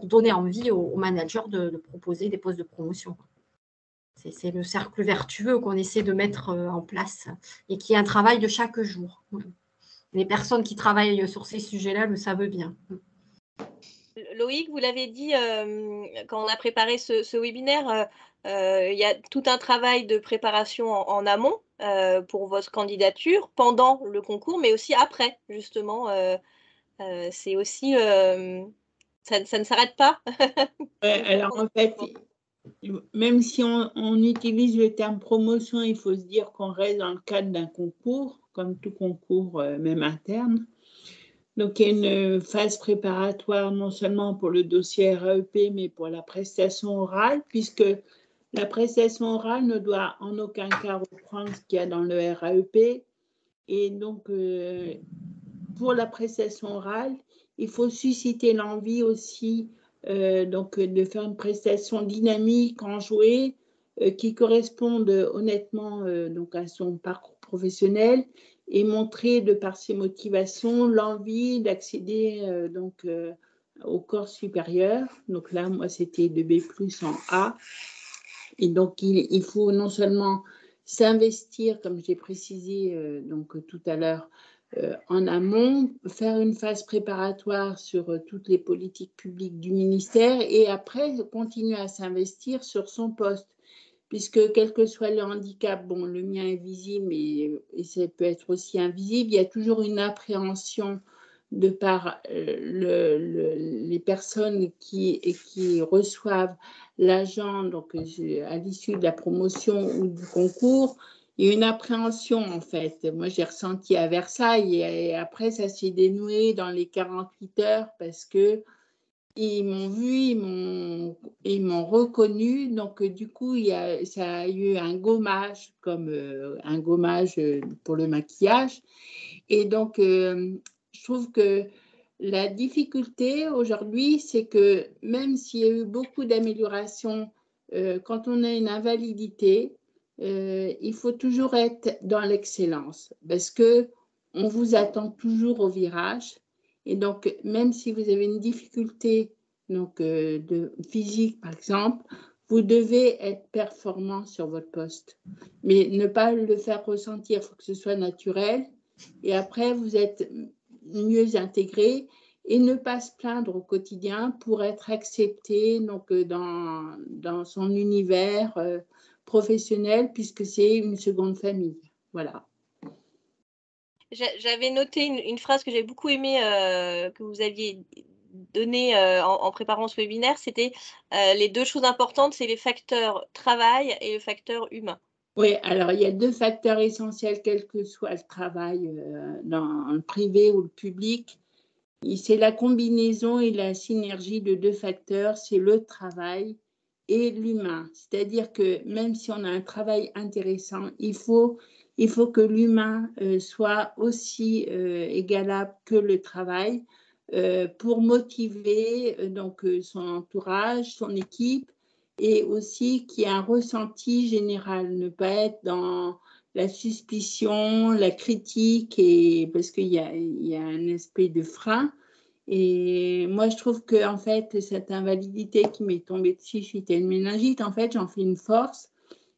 donner envie aux managers de proposer des postes de promotion. C'est le cercle vertueux qu'on essaie de mettre en place et qui est un travail de chaque jour. Les personnes qui travaillent sur ces sujets-là le savent bien. Loïc, vous l'avez dit quand on a préparé ce webinaire, il y a tout un travail de préparation en amont pour votre candidature, pendant le concours, mais aussi après, justement. C'est aussi... ça ne s'arrête pas. Alors, en fait, même si on utilise le terme promotion, il faut se dire qu'on reste dans le cadre d'un concours, comme tout concours, même interne. Donc, il y a une phase préparatoire non seulement pour le dossier RAEP, mais pour la prestation orale, puisque la prestation orale ne doit en aucun cas reprendre ce qu'il y a dans le RAEP. Et donc, pour la prestation orale, il faut susciter l'envie aussi donc, de faire une prestation dynamique, enjouée, qui corresponde honnêtement donc à son parcours professionnel et montrer de par ses motivations l'envie d'accéder donc au corps supérieur. Donc là, moi, c'était de B+ en A. Et donc, il faut non seulement s'investir, comme j'ai précisé donc, tout à l'heure, en amont, faire une phase préparatoire sur toutes les politiques publiques du ministère et après continuer à s'investir sur son poste. Puisque quel que soit le handicap, bon, le mien est visible et ça peut être aussi invisible, il y a toujours une appréhension de par les personnes qui reçoivent l'agent donc à l'issue de la promotion ou du concours. Il y a une appréhension en fait. Moi, j'ai ressenti à Versailles et après, ça s'est dénoué dans les 48 heures parce que ils m'ont vu, ils m'ont reconnu. Donc, du coup, ça a eu un gommage, comme un gommage pour le maquillage. Et donc, je trouve que la difficulté aujourd'hui, c'est que même s'il y a eu beaucoup d'améliorations, quand on a une invalidité, il faut toujours être dans l'excellence parce qu'on vous attend toujours au virage. Et donc, même si vous avez une difficulté donc, de physique, par exemple, vous devez être performant sur votre poste. Mais ne pas le faire ressentir, il faut que ce soit naturel. Et après, vous êtes mieux intégré et ne pas se plaindre au quotidien pour être accepté donc, dans son univers professionnel, puisque c'est une seconde famille. Voilà. J'avais noté une phrase que j'ai beaucoup aimée, que vous aviez donnée en préparant ce webinaire, c'était les deux choses importantes, c'est les facteurs travail et le facteur humain. Oui, alors il y a deux facteurs essentiels, quel que soit le travail, dans le privé ou le public. C'est la combinaison et la synergie de deux facteurs, c'est le travail et l'humain. C'est-à-dire que même si on a un travail intéressant, il faut que l'humain soit aussi égalable que le travail pour motiver donc, son entourage, son équipe et aussi qu'il y ait un ressenti général, ne pas être dans la suspicion, la critique, et parce qu'il y a un aspect de frein. Et moi, je trouve que en fait, cette invalidité qui m'est tombée dessus suite à une méningite, en fait, j'en fais une force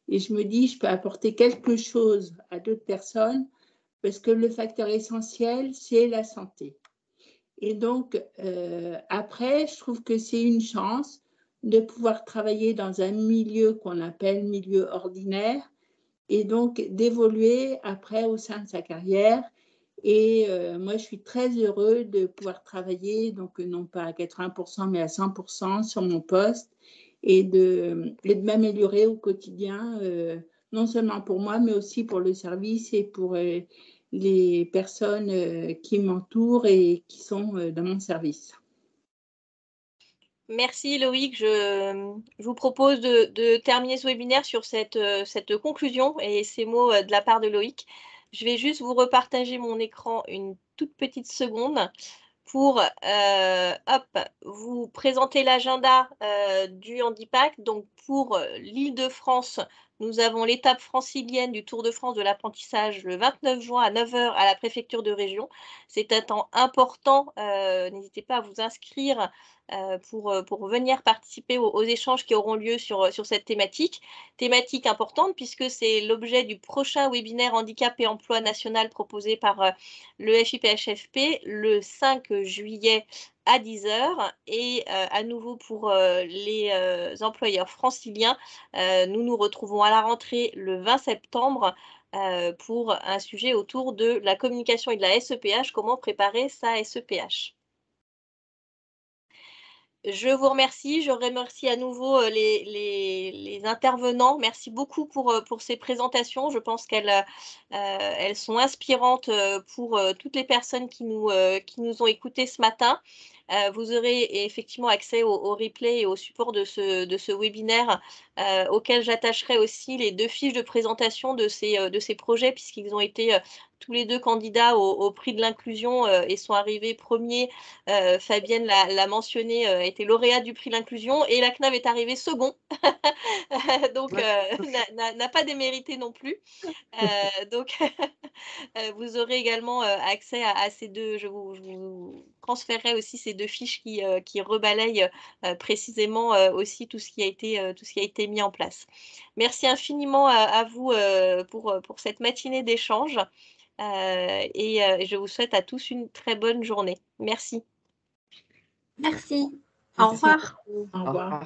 et je me dis, je peux apporter quelque chose à d'autres personnes parce que le facteur essentiel, c'est la santé. Et donc, après, je trouve que c'est une chance de pouvoir travailler dans un milieu qu'on appelle milieu ordinaire et donc d'évoluer après au sein de sa carrière. Et moi, je suis très heureuse de pouvoir travailler, donc non pas à 80%, mais à 100% sur mon poste et de m'améliorer au quotidien, non seulement pour moi, mais aussi pour le service et pour les personnes qui m'entourent et qui sont dans mon service. Merci Loïc. Je vous propose de terminer ce webinaire sur cette conclusion et ces mots de la part de Loïc. Je vais juste vous repartager mon écran une toute petite seconde pour vous présenter l'agenda du Handipack. Donc pour l'Île-de-France, nous avons l'étape francilienne du Tour de France de l'apprentissage le 29 juin à 9 h à la préfecture de région. C'est un temps important. N'hésitez pas à vous inscrire pour venir participer aux échanges qui auront lieu sur cette thématique. Thématique importante puisque c'est l'objet du prochain webinaire handicap et emploi national proposé par le FIPHFP le 5 juillet à 10 h. Et à nouveau pour les employeurs franciliens, nous nous retrouvons à la rentrée le 20 septembre pour un sujet autour de la communication et de la SEPH, comment préparer sa SEPH. Je vous remercie, je remercie à nouveau les intervenants. Merci beaucoup pour ces présentations. Je pense qu'elles sont inspirantes pour toutes les personnes qui nous ont écoutés ce matin. Vous aurez effectivement accès au replay et au support de ce webinaire auquel j'attacherai aussi les deux fiches de présentation de ces projets puisqu'ils ont été tous les deux candidats au prix de l'inclusion et sont arrivés premiers. Fabienne l'a mentionné, a été lauréate du prix de l'inclusion et la CNAV est arrivée second, donc n'a pas démérité non plus. Donc vous aurez également accès à ces deux, je vous transférerai aussi ces deux fiches qui rebalayent précisément aussi tout ce qui a été mis en place. Merci infiniment à vous pour cette matinée d'échange et je vous souhaite à tous une très bonne journée. Merci. Merci. Au revoir. Au revoir.